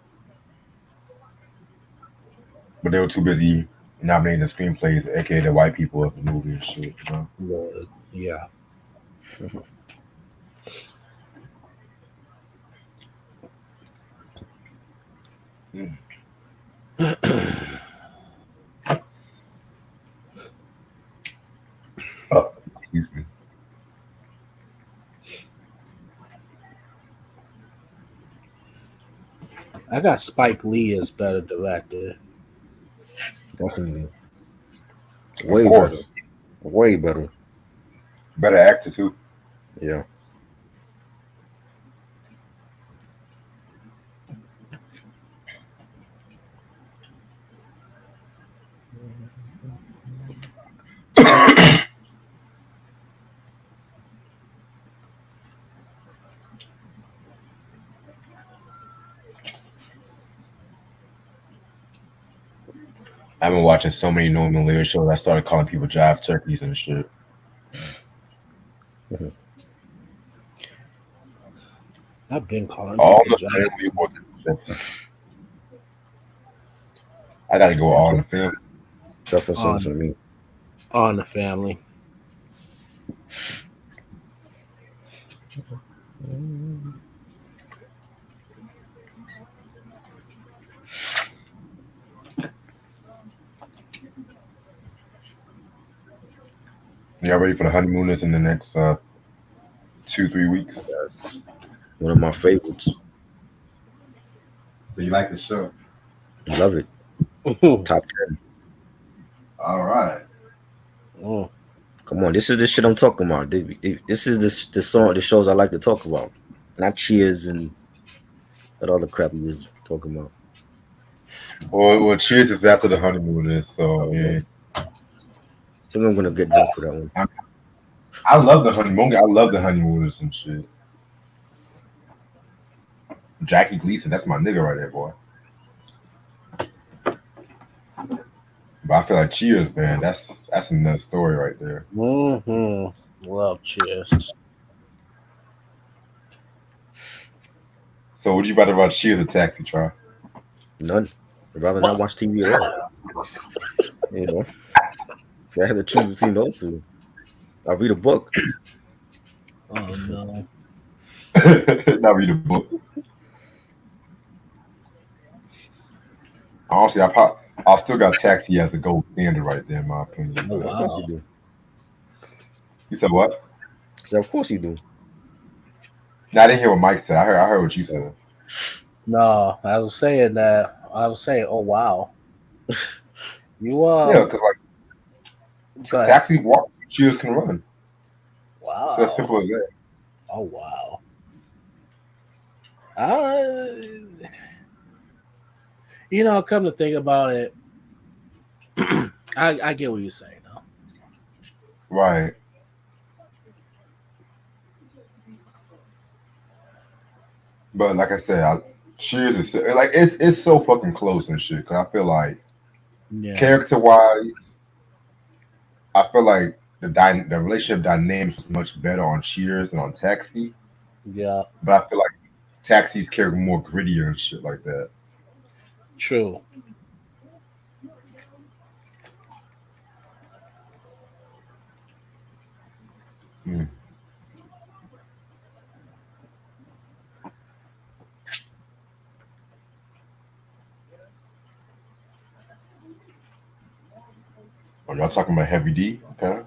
But they were too busy nominating the screenplays, aka the white people of the movie and shit. You know? Yeah. Oh, excuse me. I got Spike Lee as better director. Definitely. Of Way course. better. Way better. Better actor too. Yeah. I've been watching so many Norman Lear shows. I started calling people jive turkeys and shit. I've been calling All people the John. family was- I gotta go all in the family. Jefferson for me. On the Family. Y'all ready for the honeymooners in the next 2-3 weeks? That's one of my favorites. So you like the show? Love it. Top 10. All right. Oh, Come on, this is the shit I'm talking about. This is the shows I like to talk about, not Cheers and that other crap we was talking about. Well, Cheers is after the honeymooners, so yeah. I think I'm gonna get drunk for that one. I love the honeymoon. I love the honeymooners and shit. Jackie Gleason, that's my nigga right there, boy. But I feel like Cheers, man, that's another story right there. Love Cheers. So would you rather watch Cheers or Taxi, Try? None. I'd rather not watch TV at all. You know, if I had to choose between those two, I'll read a book. Oh no. Not read a book. Honestly, I still got Taxi as a gold standard right there, in my opinion. Oh, Of course wow. you do. You said what? So of course you do. Now, I didn't hear what Mike said. I heard what you said. No, I was saying that. I was saying, oh wow, you Yeah, because like go ahead. taxi walk, cheers can run. It's as Wow. simple as that. Oh wow. Uh, come to think about it, I get what you're saying though. Right. But like I said, cheers is like it's so fucking close and shit. Because I feel like Yeah. character wise, I feel like the relationship dynamics was much better on Cheers than on Taxi. Yeah. But I feel like Taxi's character more grittier and shit like that. True. Mm. Oh, y'all talking about Heavy D? Okay.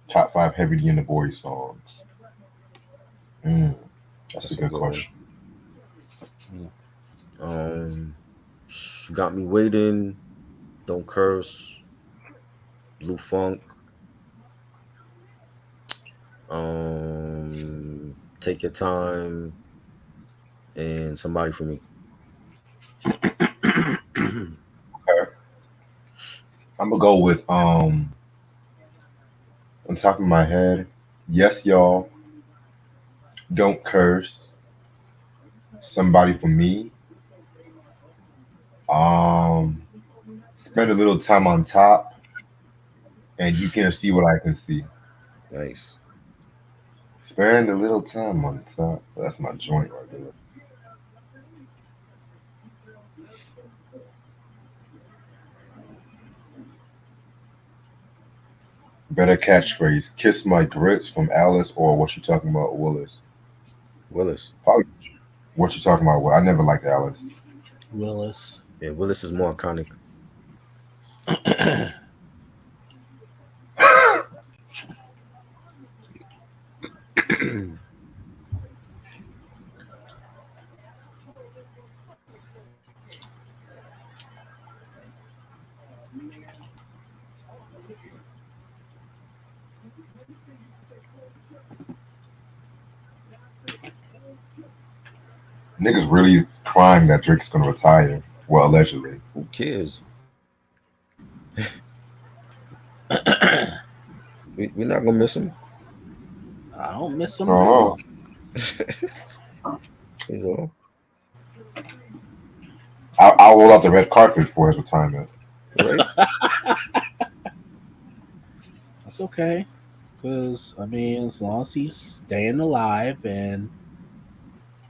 Top five Heavy D and the Boys songs. Mm. That's a That's a good good one. question. Um, got me waiting. Don't curse. Blue Funk. Take your time and somebody for me. Okay. I'm gonna go with on top of my head. Yes, y'all. Don't curse. Somebody for me. Um, spend a little time on top, and you can see what I can see. Nice. Spend a little time on top. That's my joint right there. Better catchphrase. Kiss my grits from Alice, or what you talking about, Willis? Willis. Probably what you talking about. Well, I never liked Alice. Willis. Yeah, Willis is more iconic. Niggas really crying that Drake's gonna retire. Well, allegedly. Who cares? I We're not gonna miss him. don't miss him at Oh, all. You know, I'll roll out the red carpet for his retirement. right? That's okay. Because, I mean, as long as he's staying alive and,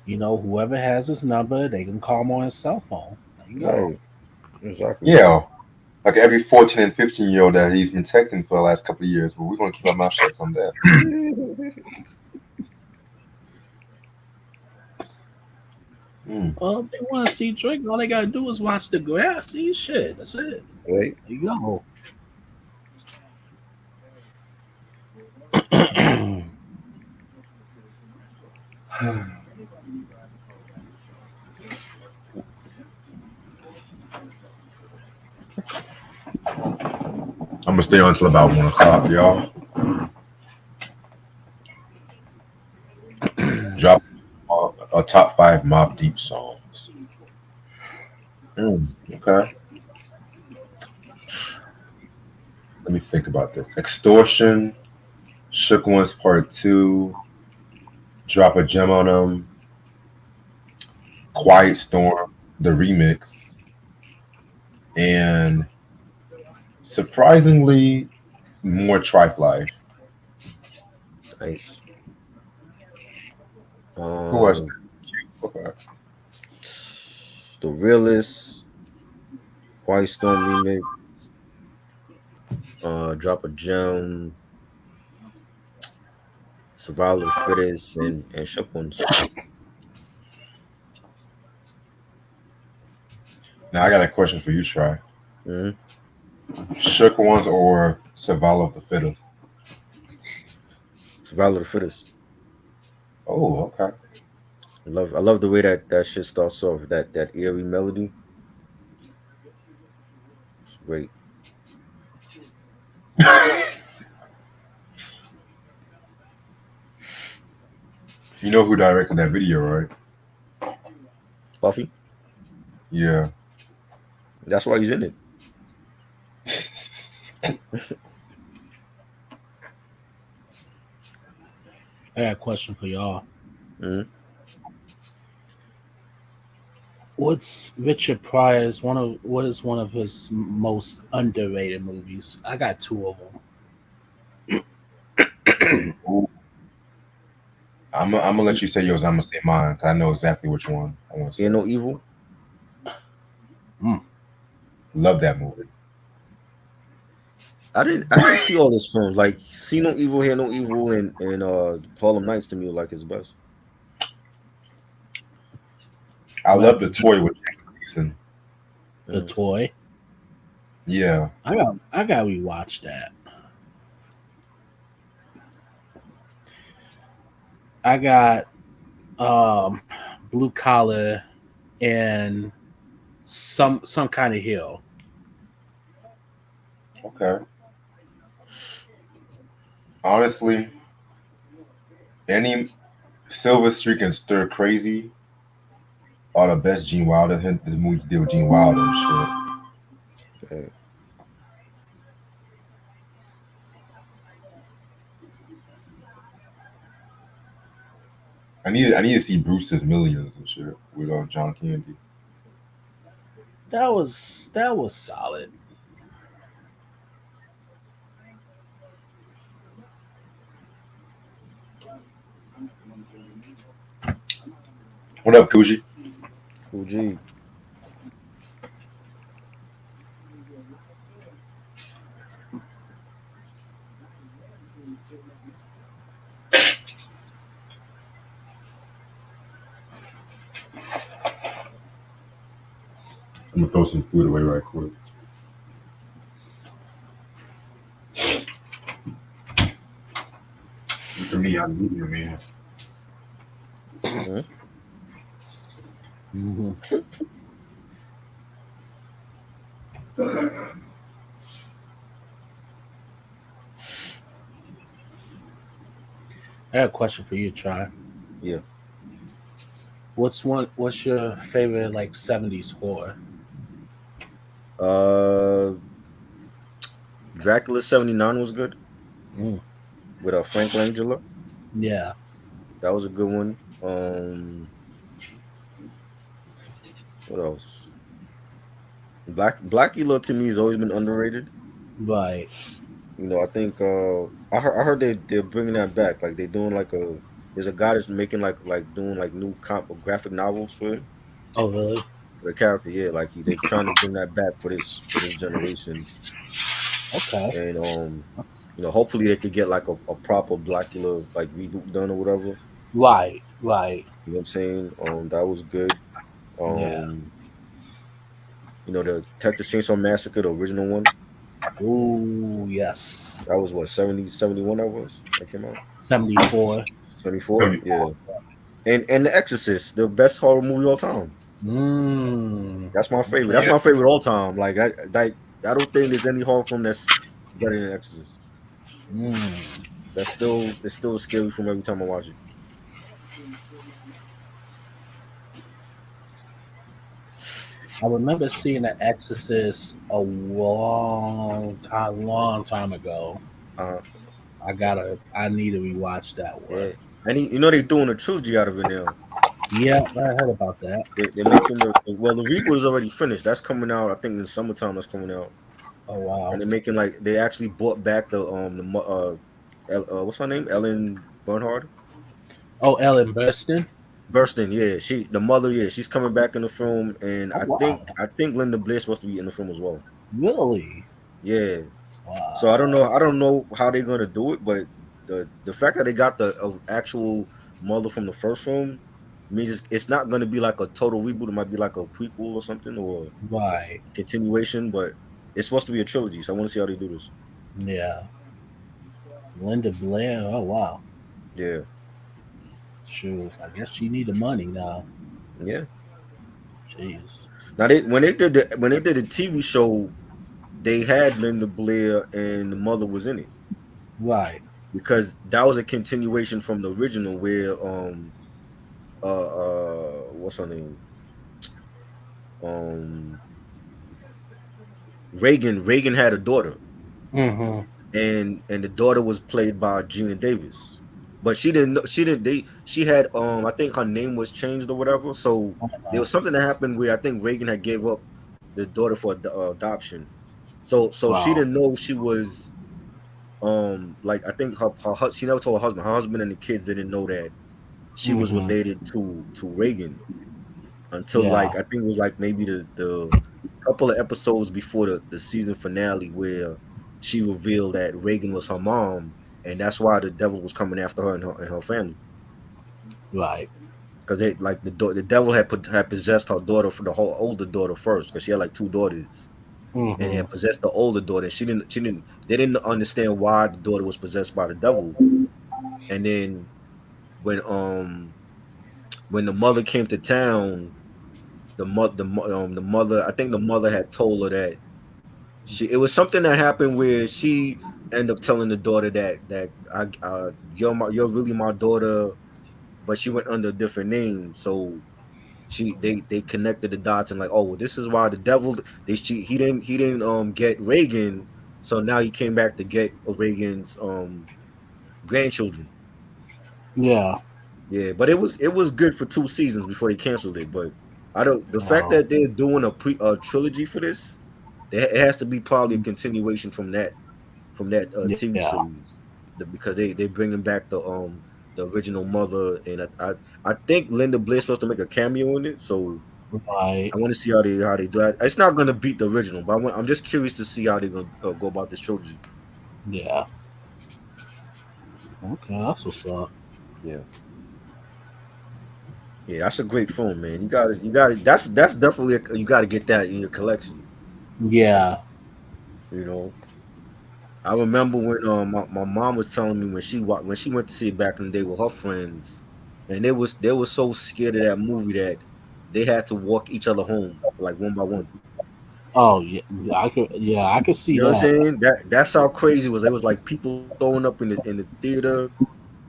whoever has his number, they can call him on his cell phone. There you go. Right. Exactly. Yeah, like every 14 and 15-year-old that he's been texting for the last couple of years. But we're gonna keep our mouth shut on that. Mm. Well, if they want to see Drake, all they got to do is watch the grassy shit. That's it. Right. There you go. I'm gonna stay on until about 1 o'clock, y'all. Drop a top five Mob Deep songs. Okay, let me think about this. Extortion, Shook Ones Part Two, Drop a Gem on Them, Quiet Storm, the remix, and surprisingly more Trife Life. Nice. Who else? Um, Okay. the realist, Quiet Storm remix, Drop a Gem, Survival of the Fittest, and Shook Ones. Now I got a question for you, Try. Mm-hmm. Shook Ones or Survival of the Fittest? Survival of the Fittest. Oh, okay. I love the way that shit starts off. That eerie melody. It's great. You know who directed that video, right? Buffy. Yeah. That's why he's in it. I got a question for y'all. Hmm. What's Richard Pryor's what is one of his most underrated movies? I got two of them. Ooh, I'm gonna let you say yours. I'm gonna say mine. 'Cause I know exactly which one I want to Ain't say. no evil. Mm. Love that movie. I didn't see all his films. Like See No Evil, Hear No Evil, and Harlem Nights to me were like his best. I Might have love to the get toy with Jack Gleason. the Mm. toy. Yeah. I got to rewatch that. I got blue collar and some kind of hill. Okay. Honestly, any Silver Streak and Stir Crazy are the best Gene Wilder. The movie he did with Gene Wilder and shit. Yeah. I need to see Brewster's Millions and shit with John Candy. That was solid. What up, Coogee? Cool G. I'm gonna throw some food away right quick. For me, I'm medium, man. Hmm. Hmm. I got a question for you, Try. Yeah. What's your favorite like '70s horror? Uh, Dracula '79 was good Mm. with Frank Langella. Yeah, That was a good one. What else? Blackula to me has always been underrated. right. I think I heard they're bringing that back. Like they're doing like a there's a guy that's making like doing like new graphic novels Oh, really? for the character. Yeah, like they're trying to bring that back for this generation, Okay. and hopefully they could get like a proper Blackula like reboot done or whatever. Right, right. You know what I'm saying? That was good. Yeah. Um, the Texas Chainsaw Massacre, the original one. Ooh, yes. That was what 70 71 that was that came out. '74. 74? Yeah. 74. And The Exorcist, the best horror movie all time. Mm. That's my favorite. That's Yeah. my favorite all time. I don't think there's any horror film that's better than Exorcist. Mm. It's still a scary film every time I watch it. I remember seeing The Exorcist a long time ago. Uh I need to rewatch that yeah. one. And they're doing a trilogy out of it now. Yeah, I heard about that. They're making the reboot is already finished. That's coming out. I think in summertime. That's coming out. Oh And wow. they're making like they actually brought back what's her name, Ellen Bernhard. Oh, Ellen Burstyn. Bursting, yeah, the mother, yeah, she's coming back in the film, and Oh I wow. think I think Linda Blair's supposed to be in the film as well. Really? Yeah, so Wow. I don't know how they're gonna do it, but the fact that they got the actual mother from the first film means it's not gonna be like a total reboot. It might be like a prequel or something or Right. continuation, but it's supposed to be a trilogy. So I want to see how they do this. Yeah. Linda Blair. Oh wow. Yeah, Shoot, I guess she need the money now. Yeah. Jeez. Now when they did the TV show, they had Linda Blair and the mother was in it Right. because that was a continuation from the original where what's her name um Reagan had a daughter, Mm-hmm. and the daughter was played by Gina Davis. But she didn't they she had I think her name was changed or whatever. So there was something that happened where I think Reagan had gave up the daughter for adoption. So she Wow. didn't know she was like I think she never told her husband and the kids didn't know that she was Mm-hmm. related to Reagan until Yeah. like I think it was like maybe the couple of episodes before the season finale where she revealed that Reagan was her mom, and that's why the devil was coming after her and her family Right. because they like the devil had possessed her daughter for the whole older daughter first because she had like two daughters and Mm-hmm. had possessed the older daughter. She didn't they didn't understand why the daughter was possessed by the devil, and then when when the mother came to town, the mother I think the mother had told her that it was something that happened where she ended up telling the daughter that you're really my daughter, but she went under a different name. So they connected the dots and like, oh, well, this is why the devil he didn't get Reagan, so now he came back to get Reagan's grandchildren. Yeah. Yeah, but it was good for 2 seasons before they canceled it. But I don't the fact Wow. that they're doing a trilogy for this, it has to be probably a continuation from that TV Yeah. series, because they're bringing back the original mother, and I think Linda Blair's supposed to make a cameo in it, so Right. I want to see how they do it. It's not going to beat the original, but I'm just curious to see how they're going to go about this trilogy. Yeah. Okay, that's what's up. Yeah, yeah, that's a great film, man. That's definitely you got to get that in your collection. Yeah. You know, I remember when my mom was telling me when she went to see it back in the day with her friends, and they were so scared of that movie that they had to walk each other home like one by one. Oh yeah. I could. Yeah, I could see You know what I'm that. saying? That's how crazy it was. It was like people throwing up in the theater.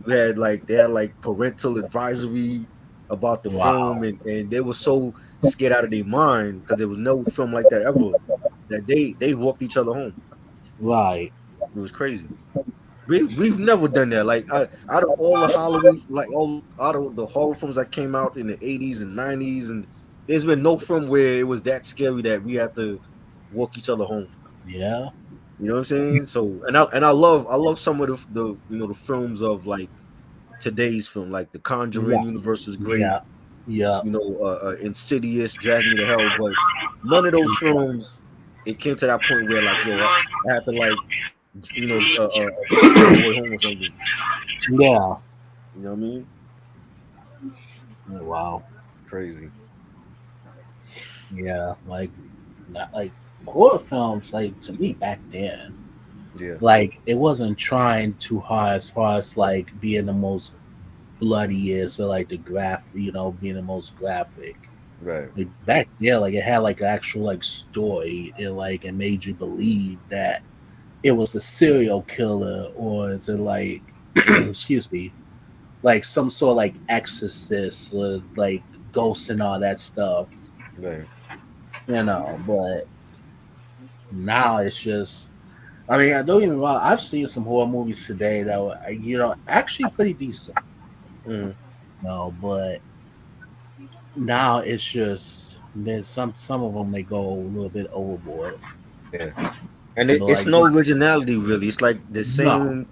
They had like parental advisory about the film, Wow. and they were so scared out of their mind because there was no film like that ever that they walked each other home. Right. It was crazy. We've never done that. Like out of all the Halloween, like all out of the horror films that came out in the 80s and 90s, and there's been no film where it was that scary that we had to walk each other home. Yeah. You know what I'm saying? So I love some of the films of like today's film, like The Conjuring Right. universe is great. Yeah. Yeah. Insidious, Drag Me to Hell, but none of those films it came to that point where like yo I had to like walk my boy home or something. Yeah. You know what I mean? Oh, wow. Crazy. Yeah. Like, not like horror films. Like to me back then, Yeah. like it wasn't trying too hard as far as like being the most bloodiest or like the being the most graphic. Right. Like back there, like it had like an actual like story. It made you believe that it was a serial killer, or is it like excuse me, like some sort of like exorcist or like ghosts and all that stuff, Right. but now it's just, I mean, I don't even wrong, I've seen some horror movies today that were actually pretty decent, Hmm. but now it's just there's some of them they go a little bit overboard, Yeah. And it's like no originality really. It's like the no, same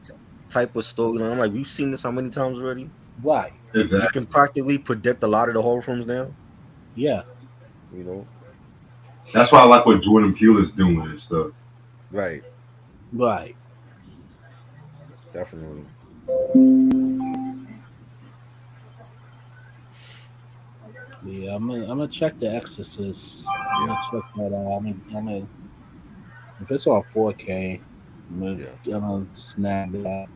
type of storyline. I'm like, we've seen this how many times already? right, You Exactly. can practically predict a lot of the horror films now. yeah, You know. That's why I like what Jordan Peele is doing and stuff. Right. right, Definitely. yeah. I'm gonna check the Exorcist. I'm Yeah. gonna check that out. I'm gonna if it's on 4K, Yeah. I'm gonna snag that.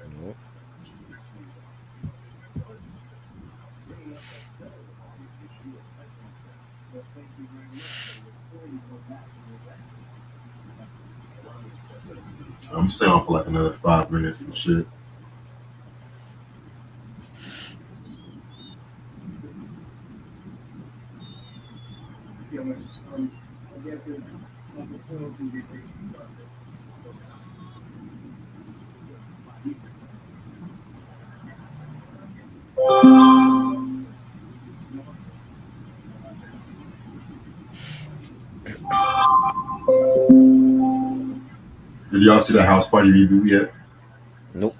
You know. I'm staying on for like another 5 minutes and shit. Did y'all see the House Party reboot yet? Nope.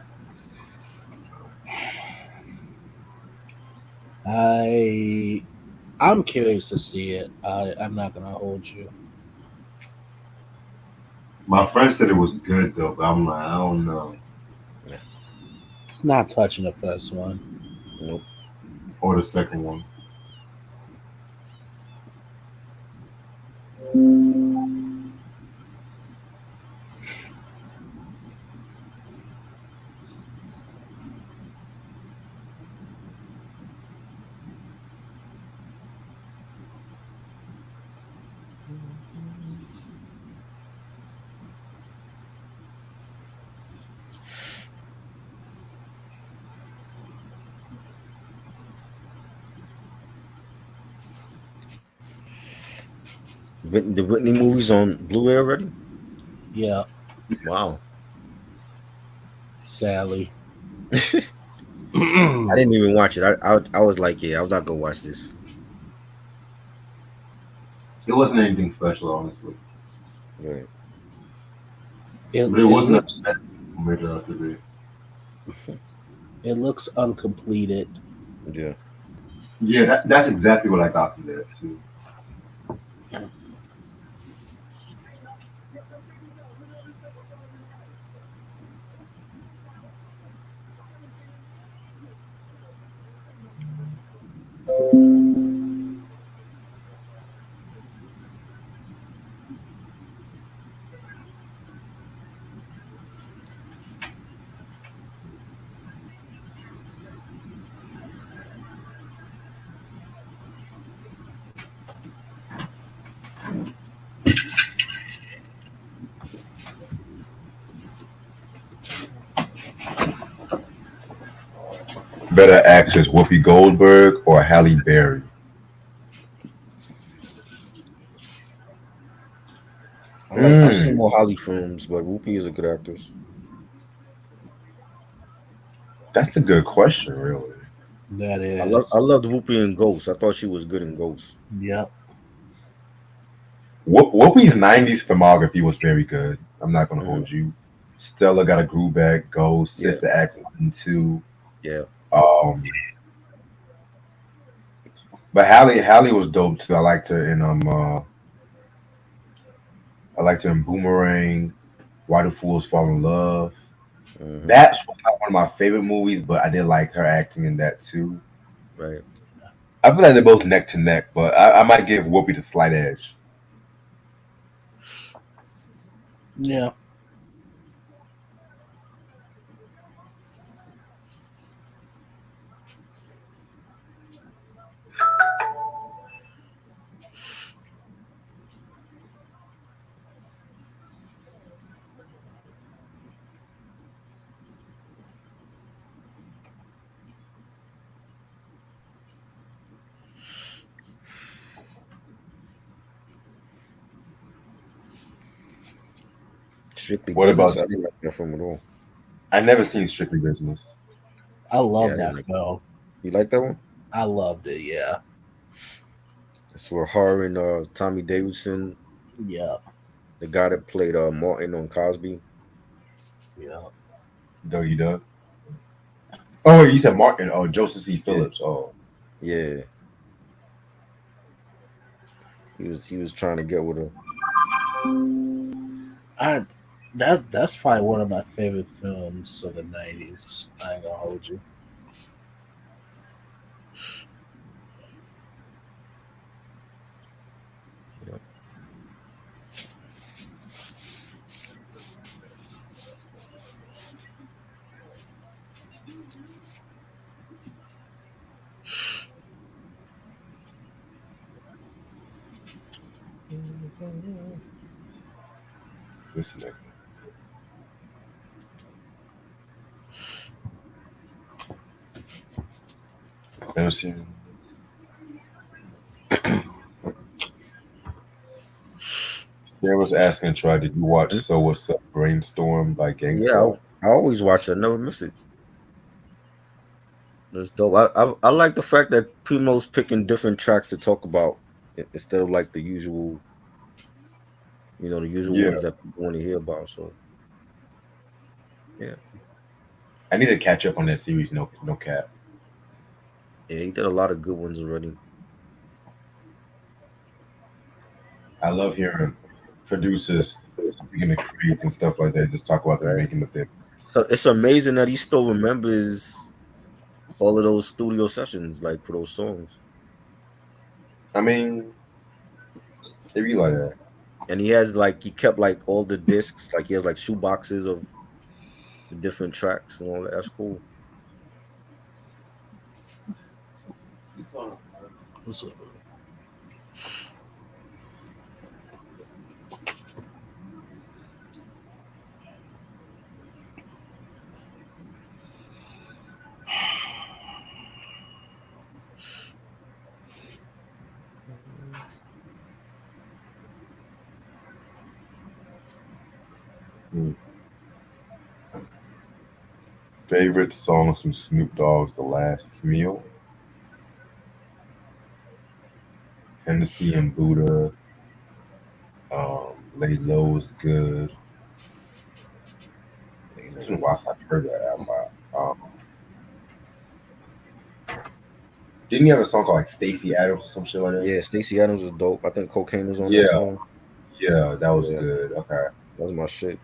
I I'm curious to see it. I'm not gonna hold you. My friend said it was good though, but I'm like, I don't know. Yeah. It's not touching the first one. Nope. Or the second one. The Whitney movies on Blu-ray already. Yeah, Wow. sadly. I didn't even watch it. I was like, yeah, I'm not gonna watch this. It wasn't anything special, honestly. Right. it But it it wasn't a looks bad made it out to be. it looks uncompleted. Yeah. Yeah, that's exactly what I got from that too. Better actress, Whoopi Goldberg or Halle Berry? I've seen Mm, more Holly films, but Whoopi is a good actress. that's a good question, really. That I is. loved Whoopi in Ghost. I thought she was good in Ghost. Yep. Whoopi's '90s filmography was very good. I'm not gonna Hmm. hold you. Stella got a groove back, Ghost, Yeah. Sister Act 1 and 2. Yeah. Um, but Halle was dope too. I liked her in Boomerang, Why Do Fools Fall in Love. Hmm. That's not one of my favorite movies, but I did like her acting in that too. Right. I feel like they're both neck to neck, but I might give Whoopi the slight edge. Yeah. Strictly What Business. about I you? didn't like that film at all. I never seen Strictly Business. I Yeah, love I didn't that like. film. You like that one? I loved it. Yeah. It's where her and Tommy Davidson, Yeah. the guy that played Martin on Cosby. Yeah. Dougie Doug. Oh, you said Martin. Oh, Joseph C. Yeah. Phillips. Oh, Yeah. He was trying to get with her. I that's probably one of my favorite films of the '90s. I ain't gonna hold you. Yeah. Listen, never seen. Sarah was asking, try, did you watch Hmm? So What's Up Brainstorm by Yeah, Gangstar? I always watch it. I never miss it. It's dope. I like the fact that Primo's picking different tracks to talk about instead of like the usual, the usual Yeah, ones that people want to hear about. So yeah, I need to catch up on that series. No, no cap. yeah, he did a lot of good ones already. I love hearing producers speaking of creeds and stuff like that. Just talk about the Right. making of things. So it's amazing that he still remembers all of those studio sessions, like for those songs. I mean, they be like that. And he kept like all the discs, like he has like shoe boxes of the different tracks and all that. That's cool. What's up? Hmm. Favorite songs from Snoop Dogg's The Last Meal, Hennessy and Buddha, Lay Low is good. It's been a while since I've heard that album. Didn't you have a song called like Stacey Adams or some shit like that? Yeah, Stacey Adams was dope. I think Cocaine was on that Yeah, song. yeah, that was Yeah, good. Okay. that was my shit.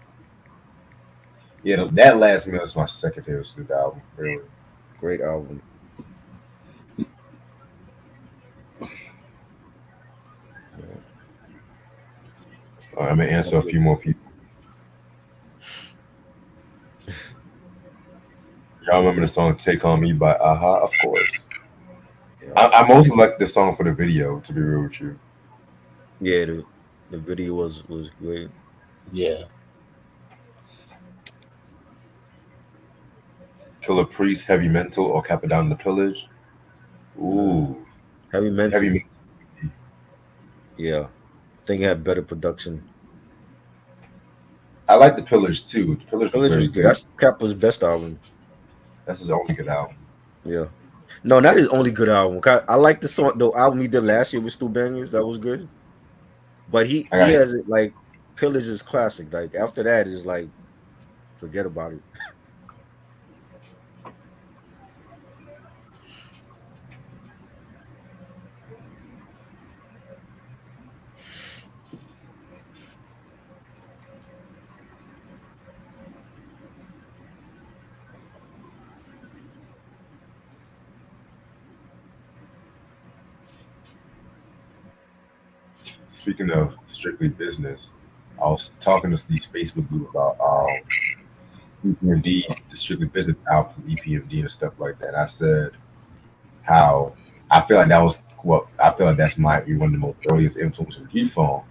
Yeah, that Last Meal is my second favorite Snoop album, really. Great album. Yeah. I'm gonna answer a few more people. Y'all remember the song "Take on Me" by Aha? Of course. Yeah, I mostly like the song for the video. To be real with you, yeah. The video was great. Yeah. Killer Priest, Heavy Mental, or Capadonna the Pillage. Ooh, Heavy Heavy. Mental. Yeah, I think it had better production. I like the Pillage too. The Pillage was Pillage very was good. good. That's Kappa's best album. That's his only good album. Yeah. No, not his only good album. I like the album he did last year with Stu Bangers. That was good. But he I he got has it like Pillage is classic. Like after that is like forget about it. Speaking of strictly business, I was talking to these Facebook group about EPMD, the strictly business album from EPMD and stuff like that. I said how I feel like that was what I feel like that's my one of the most earliest influences of G Funk.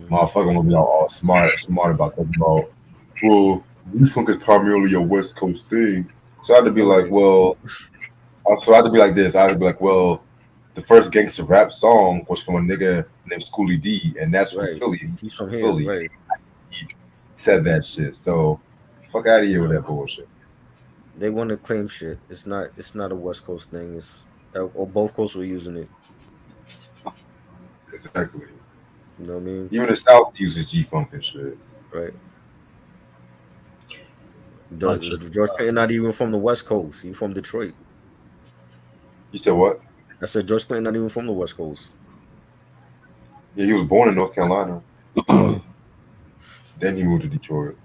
Mhm. Motherfucker will be all smart about talking about, well, G Funk is primarily a West Coast thing. So I had to be like, Right, well, so I had to be like this. I had to be like, well, the first gangster rap song was from a nigga named Schoolie D, and that's from right. Philly. He's from here, Philly. right? He said that shit. So fuck out of here with No, that bullshit. they want to claim shit. It's not a West Coast thing. It's or both coasts were using it. Exactly. You know what I mean? Even the South uses G Funk and shit. Right. Bunch of George Clinton not even from the West Coast. He from Detroit. You said what? I said George Clinton not even from the West Coast. Yeah, he was born in North Carolina. Yeah. Then he moved to Detroit.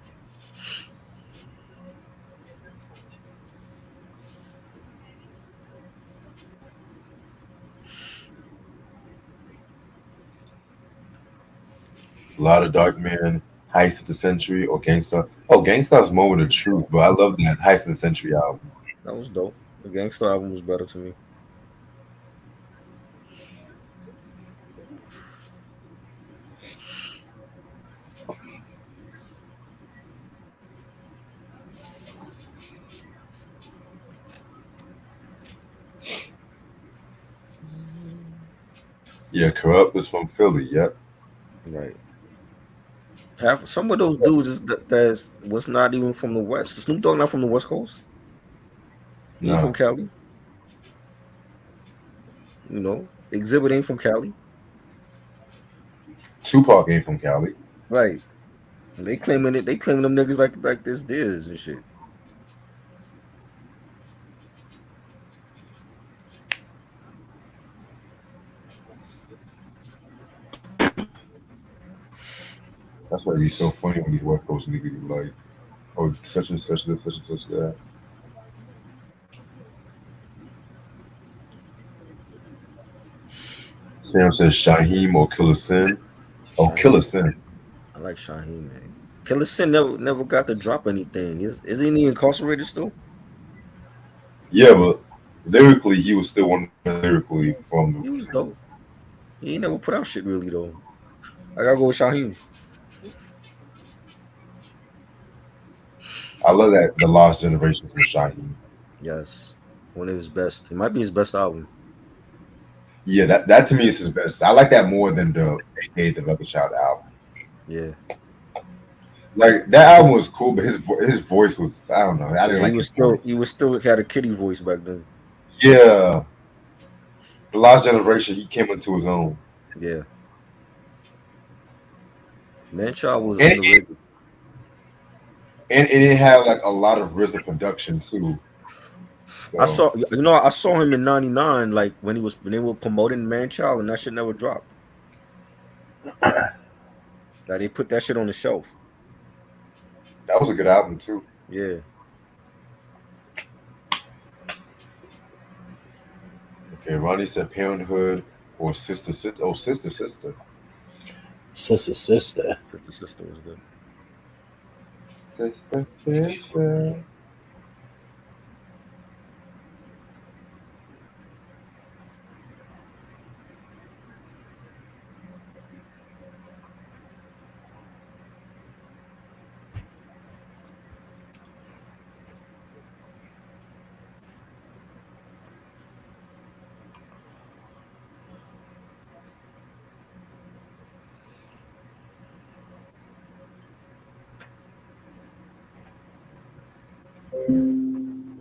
A lot of Dark Man, Heist of the Century, or Gangsta. Oh, Gangsta's more with the truth, but I love that Heist of the Century album. That was dope. The Gangsta album was better to me. Yeah, Corrupt is from Philly. Yep. Right. Half some of those dudes is that's was not even from the West. Snoop Dogg not from the West Coast. He ain't from No. Cali. You know, Exhibit ain't from Cali. Tupac ain't from Cali. Right. They claiming it. They claiming them niggas like this theirs and shit. That's why he's so funny when these West Coast niggas be like, oh, such and such this, such and such that. Sam says Shaheem or Killer Sin. Oh, Killer Shaheem. Sin. I like Shaheem, man. Killer Sin never got to drop anything. Isn't he incarcerated still? Yeah, but lyrically, he was still one of the lyrically from He was the. dope. He ain't never put out shit really though. I gotta go with Shaheem. I love that the Lost Generation from Shaheem. Yes. One of his best. It might be his best album. Yeah, that to me is his best. I like that more than the AKA the Lucky Child album. Yeah. Like that album was cool, but his voice was I don't know. I Yeah, didn't he like was his still voice. he was still had a kitty voice back then. Yeah, the Lost Generation, he came into his own, Yeah. Manchild was and underrated. it didn't have like a lot of RZA production too. So I saw him in '99, like when they were promoting Manchild, and that shit never dropped. Like they put that shit on the shelf. that was a good album too. Yeah. Okay, Ronnie said Parenthood or Sister Sister. Oh, Sister Sister. Sister. Sister was good. Sister Sister.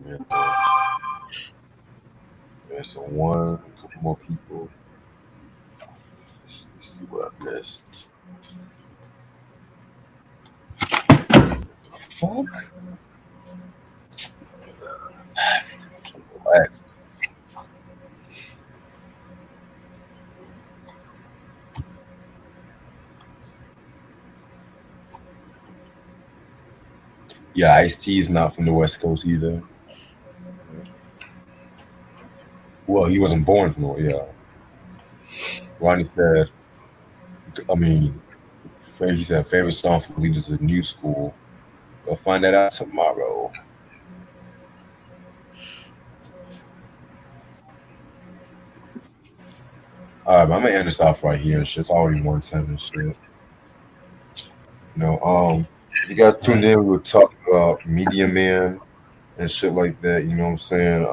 Yeah, there's so one, a couple more people. Let's see what I missed. Fuck. Black. Yeah, Ice T is not from the West Coast either. Well, he wasn't born from the yeah. Ronnie said, I mean, he said favorite song for leaders of new school. We'll find that out tomorrow. All right, but I'm gonna end this off right here. And shit, it's already 1:10 and shit. If you guys tuned in, we were talking about Media Man and shit like that. You know what I'm saying?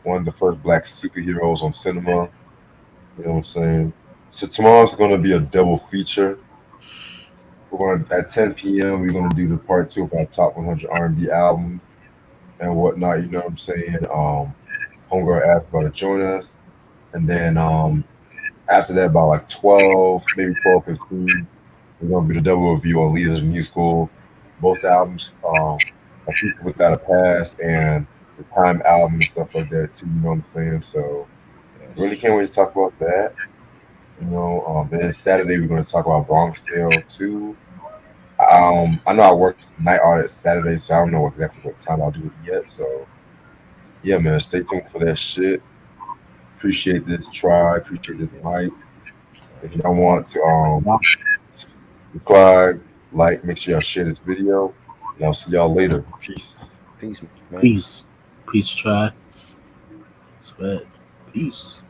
One of the first black superheroes on cinema. You know what I'm saying? So tomorrow's gonna be a double feature. We're gonna at 10 p.m. We're gonna do the part two of our top 100 R&B albums and whatnot. You know what I'm saying? Homegirl asked about to join us, and then after that, about like 12, maybe 12:15, we're gonna be the double review on Leaders of New School, both albums, A People Without a Past and the Time album and stuff like that too. You know what I'm saying? So really Yes. can't wait to talk about that. Then Saturday we're gonna talk about Bronx Tale too. I know I work night audit Saturday, so I don't know exactly what time I'll do it yet. So yeah, man, stay tuned for that shit. Appreciate this try, appreciate this Yeah. mic. If Yeah. y'all want to subscribe, like, make sure y'all share this video, and I'll see y'all later. Peace. Peace, man. Peace. Peace, try. Sweat. Peace.